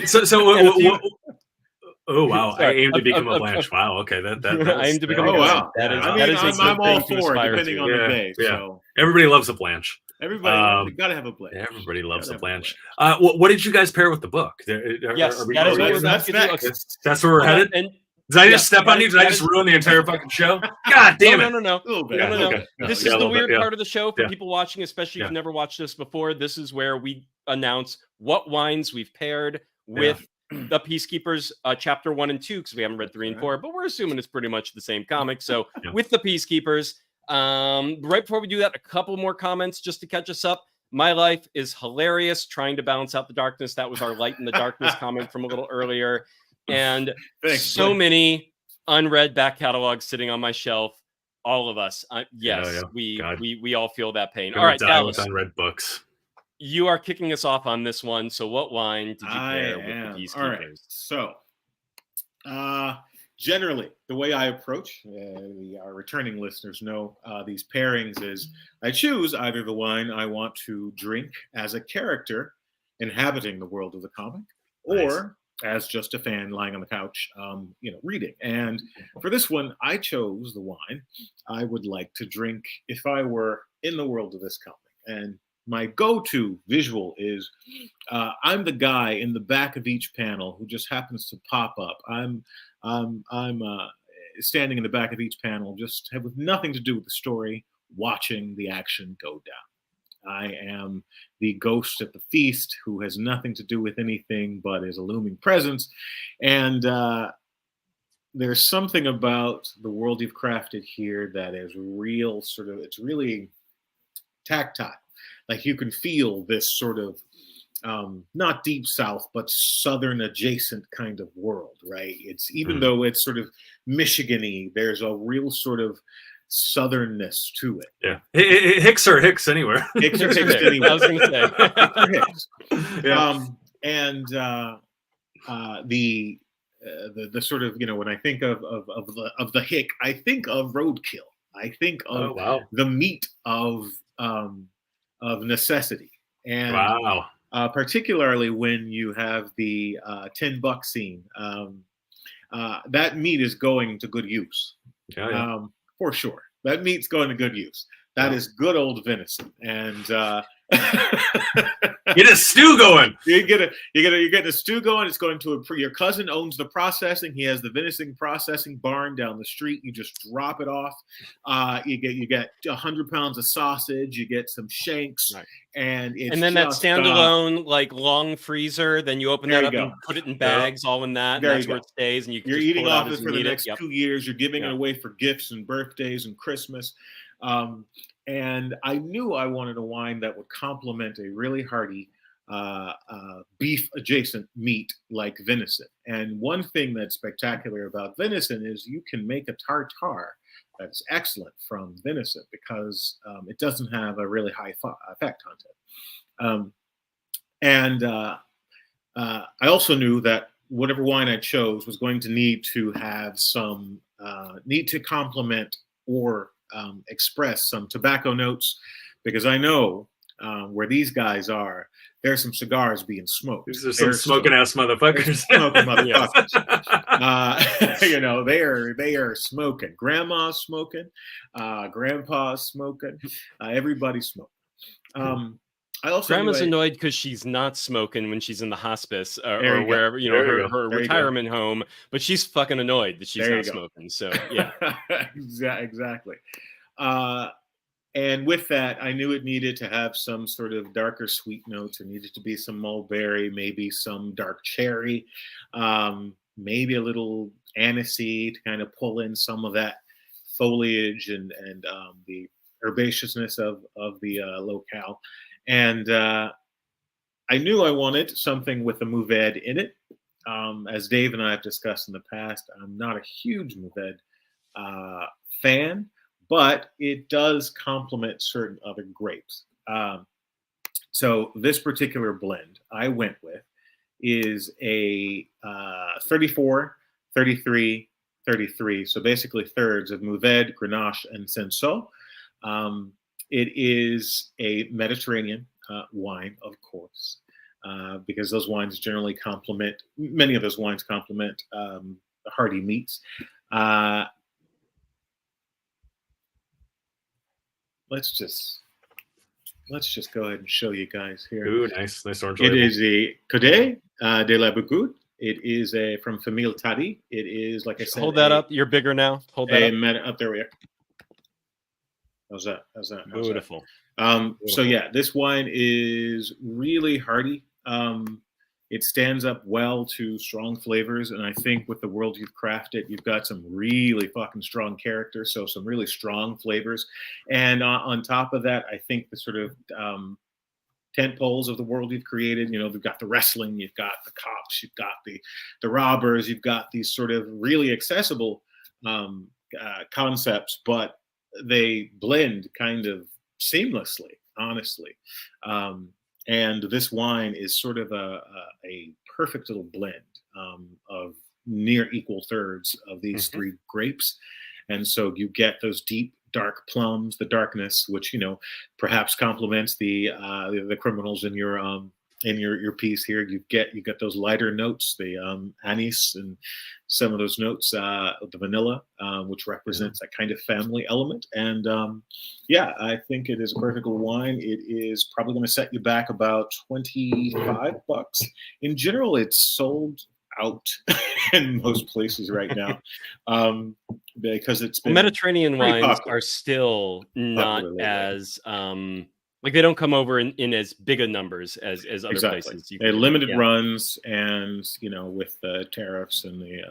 Oh wow! I aim to become a Blanche. Wow. Okay, I aim to become. Oh wow! I'm all for it, depending on the day. So everybody loves a Blanche. Everybody gotta have a Blanche. Everybody loves a Blanche. What did you guys pair with the book? That's where we're headed. Did I just step on you? Did I just ruin the entire fucking show? God damn it! No. This is the weird part of the show for people watching, especially if you've never watched this before. This is where we announce what wines we've paired with the Peacekeepers chapter 1 and 2, because we haven't read 3 and 4, but we're assuming it's pretty much the same comic. So with the Peacekeepers, right before we do that, a couple more comments just to catch us up. My life is hilarious, trying to balance out the darkness. That was our Light in the Darkness comment from a little earlier. And many unread back catalogs sitting on my shelf. All of us. We all feel that pain. All right, Dallas. Unread books. You are kicking us off on this one. So what wine did you pair with the Peacekeepers? All right. So generally, the way I approach, our returning listeners know these pairings is I choose either the wine I want to drink as a character inhabiting the world of the comic, or as just a fan lying on the couch, reading. And for this one, I chose the wine I would like to drink if I were in the world of this comic. And my go-to visual is I'm the guy in the back of each panel who just happens to pop up. I'm standing in the back of each panel, just with nothing to do with the story, watching the action go down. I am the ghost at the feast who has nothing to do with anything but is a looming presence. And there's something about the world you've crafted here that is real, it's really tactile. like you can feel this sort of not deep south, but southern adjacent kind of world, right? It's even though it's sort of Michigan-y, there's a real sort of southernness to it. Yeah, Hicks or Hicks anywhere. Hicks or Hicks anywhere. I was going to say. Hicks or Hicks. Yeah. And the sort of, you know, when I think of the hick, I think of roadkill. I think of the meat of necessity. And particularly when you have the $10 scene, that meat is going to good use. For sure. That meat's going to good use. That is good old venison. And get a stew going. You're getting a stew going. It's going to your cousin owns the processing. He has the venison processing barn down the street. You just drop it off. You get 100 pounds of sausage. You get some shanks, right. And then that standalone like long freezer. Then you open that up and put it in bags, all in that. And that's where it stays. And you're eating off it for the next 2 years. You're giving it away for gifts and birthdays and Christmas. And I knew I wanted a wine that would complement a really hearty beef adjacent meat like venison. And one thing that's spectacular about venison is you can make a tartare that's excellent from venison because it doesn't have a really high fat content. I also knew that whatever wine I chose was going to need to have some need to complement or express some tobacco notes, because I know where these guys are, there's some cigars being smoked. These are some smoking ass motherfuckers. Smoking motherfuckers. You know, they are smoking. Grandma's smoking. Grandpa's smoking. Everybody's smoking. I also Grandma's annoyed because she's not smoking when she's in the hospice or wherever, you know, her retirement home, but she's fucking annoyed that she's not smoking. So yeah, exactly. And with that, I knew it needed to have some sort of darker sweet notes. It needed to be some mulberry, maybe some dark cherry, maybe a little anisey to kind of pull in some of that foliage and the herbaceousness of the locale. And I knew I wanted something with a Mourvèdre in it. As Dave and I have discussed in the past, I'm not a huge Mourvèdre fan, but it does complement certain other grapes. So this particular blend I went with is a 34, 33, 33. So basically thirds of Mourvèdre, Grenache, and Cinsault. It is a Mediterranean wine, of course, because those wines generally complement, many of those wines complement hearty meats. Let's just go ahead and show you guys here. Ooh, nice orange It label. is a Cadet de la Bougoute. It is from Famille Tadi. It is, like I said, hold that up. You're bigger now. Hold that up. There we are. How's that? Beautiful. So yeah, this wine is really hearty. It stands up well to strong flavors, and I think with the world you've crafted, you've got some really fucking strong character, so some really strong flavors. And on top of that, I think the sort of tent poles of the world you've created, you know, you've got the wrestling, you've got the cops, you've got the robbers, you've got these sort of really accessible concepts, but they blend kind of seamlessly, honestly. And this wine is sort of a perfect little blend of near equal thirds of these three grapes. And so you get those deep, dark plums, the darkness, which, you know, perhaps complements the criminals in your piece here. You get those lighter notes, the anise and some of those notes, the vanilla, which represents that kind of family element. And yeah, I think it is a perfect little wine. It is probably going to set you back about $25. In general, it's sold out in most places right now, because it's been Mediterranean wines popular. are still not as like they don't come over in as big a numbers as other places. They limited runs, and you know, with the tariffs and the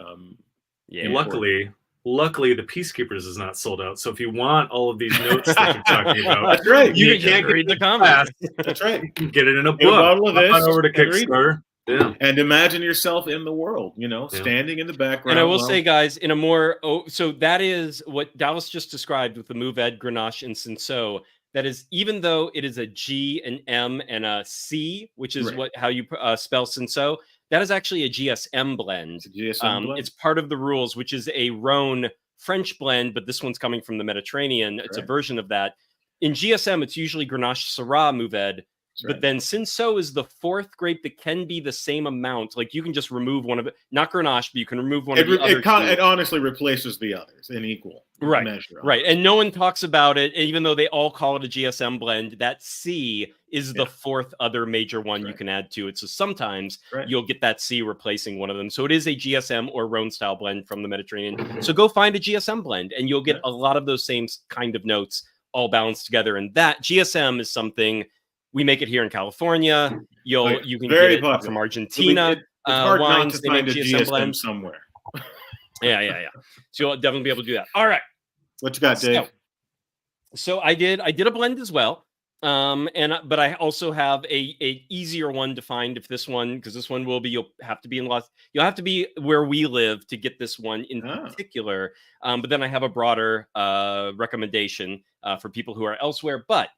Luckily, Luckily, the Peacekeepers is not sold out. So if you want all of these notes that you're talking about, That's right. You can't read the comments. That's right. You can get it in a Get a book. bottle of Hop this on over to and read it. Kickstarter. Yeah. And imagine yourself in the world, you know, Yeah. standing in the background. And I will while- say, guys, in a more so that is what Dallas just described with the Move Ed, Grenache, and Cinsault. That is, even though it is a G, an M, and a C, which is Right. how you spell Cinsault, that is actually a GSM blend. It's a GSM blend. It's part of the rules, which is a Rhone French blend, but this one's coming from the Mediterranean. It's a Right. version of that. In GSM, it's usually Grenache, Syrah, Move Ed. That's But right. then Cinsault is the fourth grape that can be the same amount. Like you can just remove one of it, not Grenache, but you can remove one of the other two. It honestly replaces the others in equal measure. Right. And no one talks about it, even though they all call it a GSM blend. That C is the fourth other major one you can add to it. So sometimes you'll get that C replacing one of them. So it is a GSM or Rhone style blend from the Mediterranean. So go find a GSM blend and you'll get a lot of those same kind of notes all balanced together. And that GSM is something we make it here in California. You can get it from Argentina. It's hard wines, not to they make find a GSM GSM blends. somewhere. Yeah. So you'll definitely be able to do that. All right. What you got, Dave? So I did a blend as well. But I also have a easier one to find if this one, because this one will be, you'll have to be where we live to get this one in particular. But then I have a broader recommendation for people who are elsewhere. But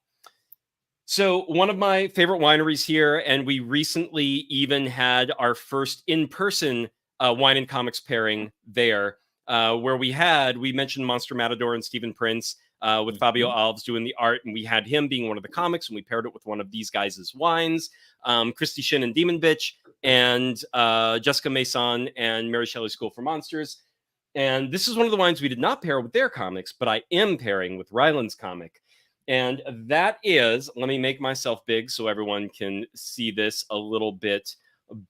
so one of my favorite wineries here, and we recently even had our first in-person wine and comics pairing there, where we mentioned Monster Matador and Stephen Prince with Fabio Alves doing the art, and we had him being one of the comics, and we paired it with one of these guys' wines, Christy Shin and Demon Bitch, and Jessica Mason and Mary Shelley School for Monsters. And this is one of the wines we did not pair with their comics, but I am pairing with Rylend's comic. And that is, let me make myself big so everyone can see this a little bit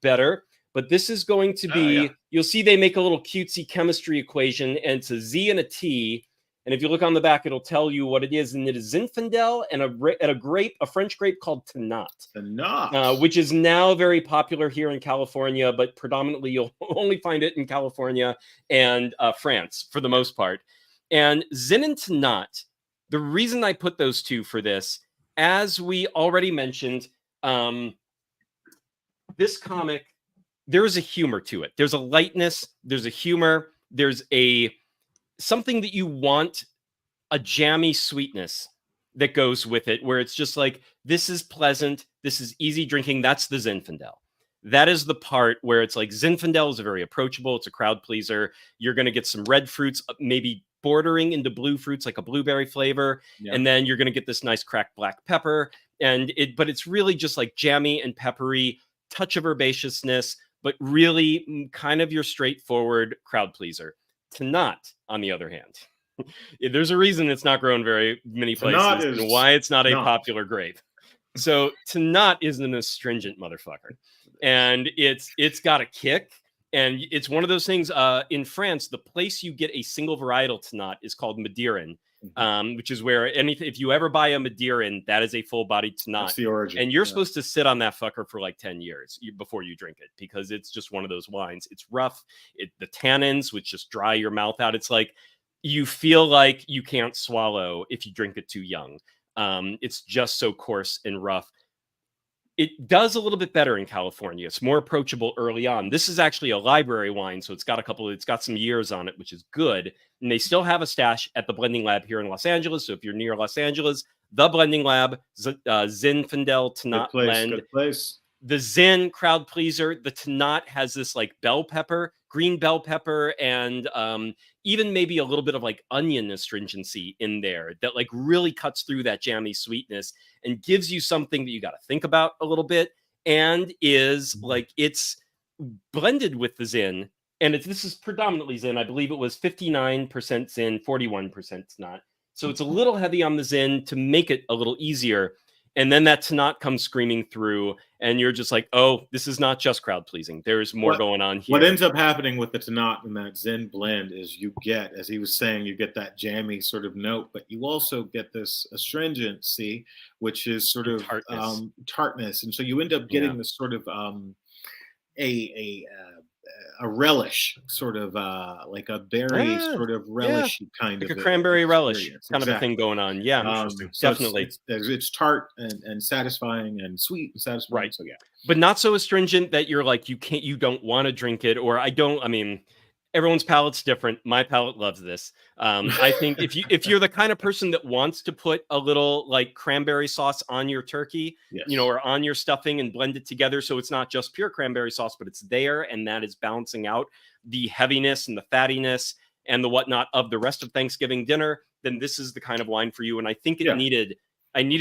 better. But this is going to be, you'll see they make a little cutesy chemistry equation, and it's a Z and a T. And if you look on the back, it'll tell you what it is. And it is Zinfandel and a French grape called Tannat, which is now very popular here in California, but predominantly you'll only find it in California and France for the most part. And Zin and Tannat, the reason I put those two for this, as we already mentioned, this comic, there is a humor to it. There's a lightness, there's a humor, there's something that you want, a jammy sweetness that goes with it, where it's just like, this is pleasant, this is easy drinking. That's the Zinfandel. That is the part where it's like, Zinfandel is very approachable. It's a crowd pleaser. You're going to get some red fruits, maybe bordering into blue fruits, like a blueberry flavor. And then you're going to get this nice cracked black pepper. But it's really just like jammy and peppery, touch of herbaceousness, but really kind of your straightforward crowd pleaser. Tannat, on the other hand, there's a reason it's not grown very many places and why it's not a popular grape. So Tannat is an astringent motherfucker, and it's got a kick, and it's one of those things. In France, the place you get a single varietal Tannat is called Madeiran, which is where if you ever buy a Madeiran, that is a full-bodied Tannat. That's the origin. And you're supposed to sit on that fucker for like 10 years before you drink it, because it's just one of those wines. It's rough. The tannins, which just dry your mouth out. It's like you feel like you can't swallow if you drink it too young. It's just so coarse and rough. It does a little bit better in California. It's more approachable early on. This is actually a library wine, so it's got some years on it, which is good. And they still have a stash at the Blending Lab here in Los Angeles. So if you're near Los Angeles, the Blending Lab, Zinfandel Tannat blend. Good place. The Zin crowd pleaser. The Tannat has this like green bell pepper, and even maybe a little bit of like onion astringency in there that like really cuts through that jammy sweetness and gives you something that you got to think about a little bit, and is like, it's blended with the Zin. And this is predominantly Zin. I believe it was 59% Zin, 41% Tannat. So it's a little heavy on the Zin to make it a little easier. And then that Tannat comes screaming through, and you're just like, oh, this is not just crowd pleasing. There's more going on here. What ends up happening with the Tannat and that Zin blend is you get, as he was saying, you get that jammy sort of note, but you also get this astringency, which is sort of tartness. And so you end up getting this sort of a relish, sort of like a berry sort of relish kind like of a cranberry relish kind of a exactly. thing going on. Yeah, So definitely. it's tart and satisfying and sweet and satisfying. Right. So yeah, But not so astringent that you're like you don't want to drink it, or I mean, everyone's palate's different. My palate loves this. I think if you're the kind of person that wants to put a little like cranberry sauce on your turkey, yes. or on your stuffing and blend it together, so it's not just pure cranberry sauce, but it's there, and that is balancing out the heaviness and the fattiness and the whatnot of the rest of Thanksgiving dinner, then this is the kind of wine for you. And I think I needed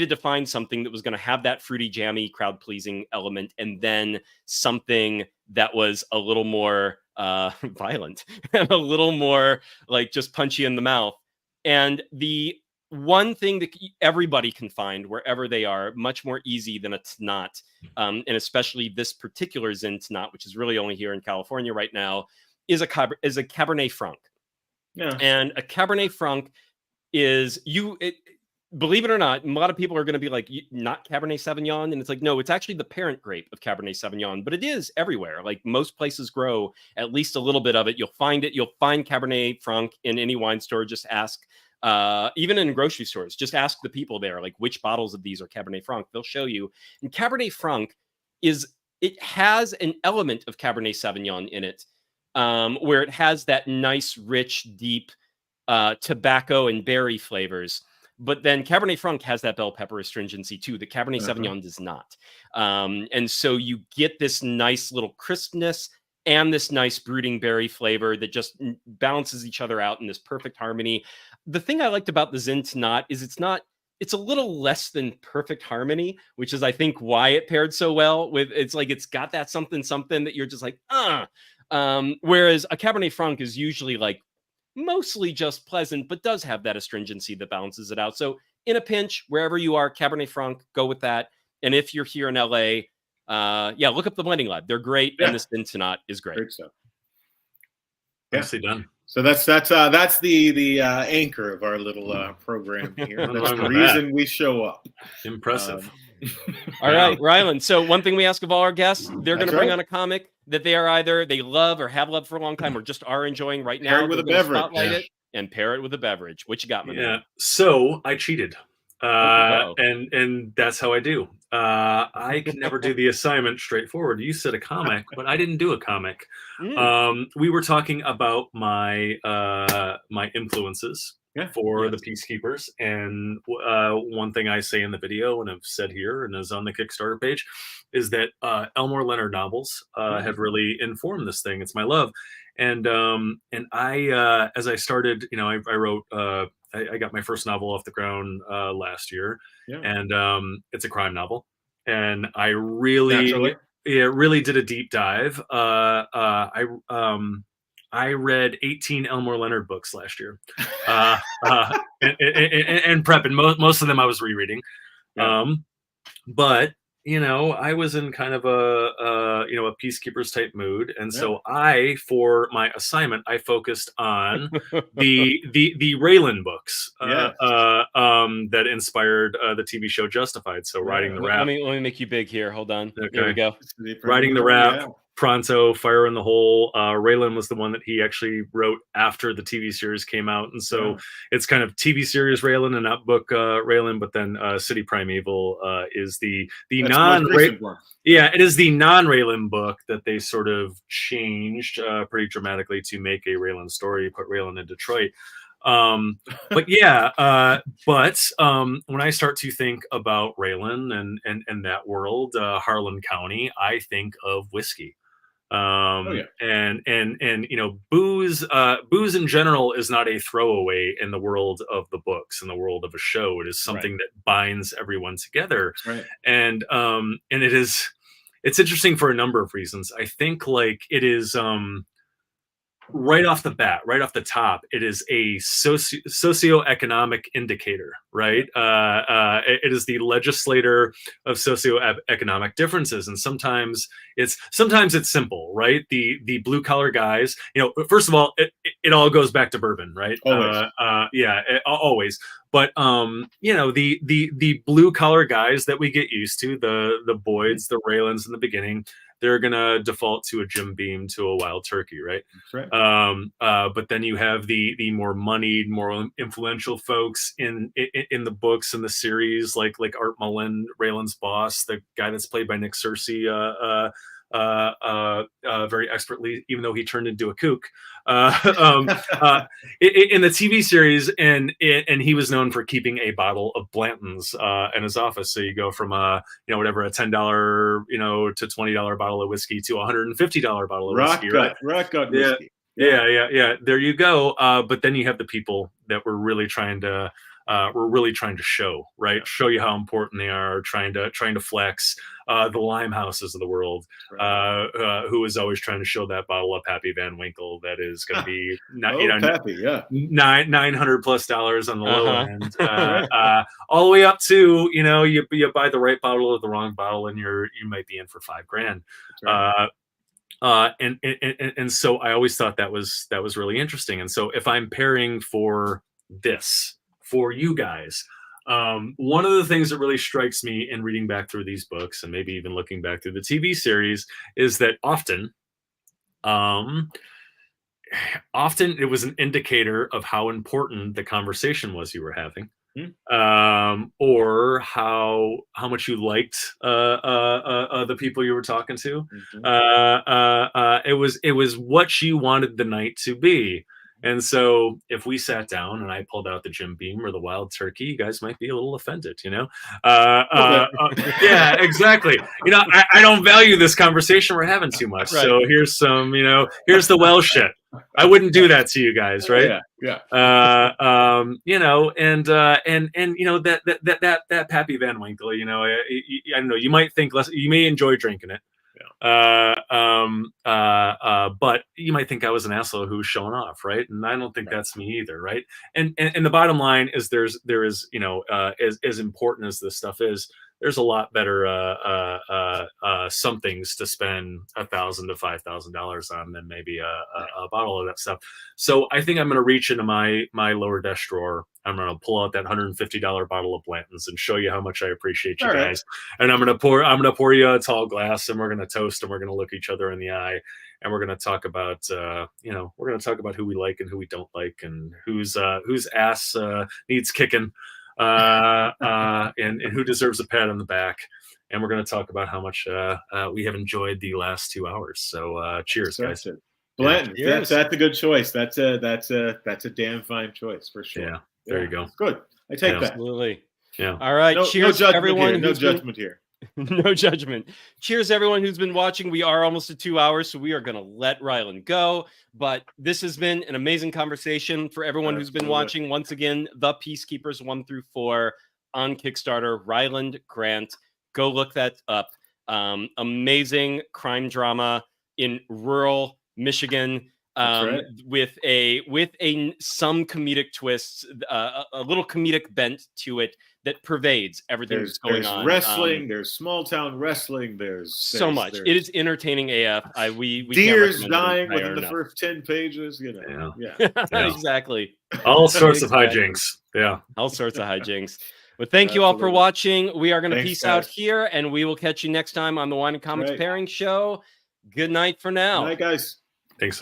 to find something that was going to have that fruity, jammy, crowd pleasing element, and then something that was a little more violent and a little more like just punchy in the mouth. And the one thing that everybody can find wherever they are, much more easy than a Tannat, and especially this particular Zin Tannat, which is really only here in California right now, is a Cabernet Franc. Yeah. And a Cabernet Franc is believe it or not, a lot of people are going to be like, not Cabernet Sauvignon. And it's like, no, it's actually the parent grape of Cabernet Sauvignon, but it is everywhere. Like most places grow at least a little bit of it. You'll find it. You'll find Cabernet Franc in any wine store. Just ask, even in grocery stores, just ask the people there, like which bottles of these are Cabernet Franc. They'll show you. And Cabernet Franc it has an element of Cabernet Sauvignon in it, where it has that nice, rich, deep tobacco and berry flavors. But then Cabernet Franc has that bell pepper astringency too. The Cabernet Sauvignon does not. And so you get this nice little crispness and this nice brooding berry flavor that just balances each other out in this perfect harmony. The thing I liked about the Zin Tannat is it's a little less than perfect harmony, which is I think why it paired so well with, it's got that something that you're just like, whereas a Cabernet Franc is usually like mostly just pleasant, but does have that astringency that balances it out. So in a pinch, wherever you are, Cabernet Franc, go with that. And if you're here in LA, look up the Blending Lab. They're great. Yeah. And this Zin Tannat is great. Great stuff. Nicely done. So that's the anchor of our little program here. That's the reason we show up. Impressive. All right, Rylend. So one thing we ask of all our guests, they're going to bring on a comic that they are either they love or have loved for a long time or just are enjoying right now. Pair it with a beverage. Spotlight it and pair it with a beverage. What you got, my man? So I cheated. And that's how I do. I can never do the assignment straightforward. You said a comic, but I didn't do a comic. We were talking about my my influences for the Peacekeepers, and one thing I say in the video and have said here and is on the Kickstarter page is that Elmore Leonard novels have really informed this thing. It's my love, and I as I started, I wrote. I got my first novel off the ground last year, and it's a crime novel, and I really did a deep dive. I read 18 Elmore Leonard books last year, and prep, and most of them I was rereading. But I was in kind of a Peacekeepers type mood, and so for my assignment, I focused on the Rylend books that inspired the TV show Justified. So Riding the Rap. Let me make you big here. Hold on. Okay. There we go. Riding the Rap. Pronto, Fire in the Hole. Rylend was the one that he actually wrote after the TV series came out, and so it's kind of TV series Rylend and not book Rylend. But then City Primeval is the it is the non-Rylend book that they sort of changed pretty dramatically to make a Rylend story. Put Rylend in Detroit. But when I start to think about Rylend and that world, Harlan County, I think of whiskey. And booze in general is not a throwaway in the world of the books, in the world of a show. It is something that binds everyone together. And it's interesting for a number of reasons. I think it is right off the top, it is a socioeconomic indicator, right? It is the legislator of socioeconomic differences, and sometimes it's simple, right? The blue collar guys, first of all, it all goes back to bourbon, right? Always. Always. But the blue collar guys that we get used to, the Boyds, the Rylends in the beginning, they're gonna default to a Jim Beam, to a Wild Turkey, right? That's right. But then you have the more moneyed, more influential folks in the books and the series, like Art Mullen, Raylan's boss, the guy that's played by Nick Searcy, very expertly, even though he turned into a kook in the TV series, and he was known for keeping a bottle of Blanton's in his office. So you go from whatever, a $10 to $20 bottle of whiskey to a $150 bottle of whiskey, right? Rock gut Yeah. whiskey. Yeah. There you go. But then you have the people that were really trying to show, right? Show you how important they are, trying to flex. The Limehouses of the world, who is always trying to show that bottle of Pappy Van Winkle that is going to be Pappy, yeah, $900+ on the low end, all the way up to you buy the right bottle or the wrong bottle, and you might be in for $5,000. Right. And so I always thought that was really interesting. And so if I'm pairing for this for you guys, one of the things that really strikes me in reading back through these books, and maybe even looking back through the TV series, is that often it was an indicator of how important the conversation was you were having, or how much you liked the people you were talking to. It was what you wanted the night to be. And so if we sat down and I pulled out the Jim Beam or the Wild Turkey, you guys might be a little offended, yeah, exactly. I don't value this conversation we're having too much. Right. So here's some, here's the well shit. I wouldn't do that to you guys, right? Yeah. And that Pappy Van Winkle, I don't know, you might think less, you may enjoy drinking it. But you might think I was an asshole who was showing off, right? And I don't think that's me either, right? And the bottom line is there is as important as this stuff is, there's a lot better somethings to spend $1,000 to $5,000 on than maybe a bottle of that stuff. So I think I'm going to reach into my lower desk drawer. I'm going to pull out that $150 bottle of Blanton's and show you how much I appreciate you guys. And I'm going to pour you a tall glass, and we're going to toast, and we're going to look each other in the eye, and we're going to talk about who we like and who we don't like, and whose ass needs kicking. And who deserves a pat on the back, and we're going to talk about how much we have enjoyed the last 2 hours. So cheers, guys. Blanton, that's a good choice. That's a damn fine choice for sure. Yeah, there you go. Good. I take that. Absolutely. Yeah. All right. Cheers, everyone. No judgment here. No judgment. Cheers, everyone who's been watching. We are almost at 2 hours, so we are going to let Rylend go. But this has been an amazing conversation for everyone who's been watching. Once again, The Peacekeepers 1 through 4 on Kickstarter. Rylend Grant. Go look that up. Amazing crime drama in rural Michigan. With some comedic twists, a little comedic bent to it that pervades everything that's going on. There's wrestling, there's small town wrestling, there's so much. It is entertaining AF. We deers dying within the first 10 pages. Yeah. Exactly. All sorts of hijinks. Yeah, all sorts of hijinks. Well, thank you all for watching. We are going to peace out here, and we will catch you next time on the Wine and Comics Pairing Show. Good night for now. Good night, guys. Thanks.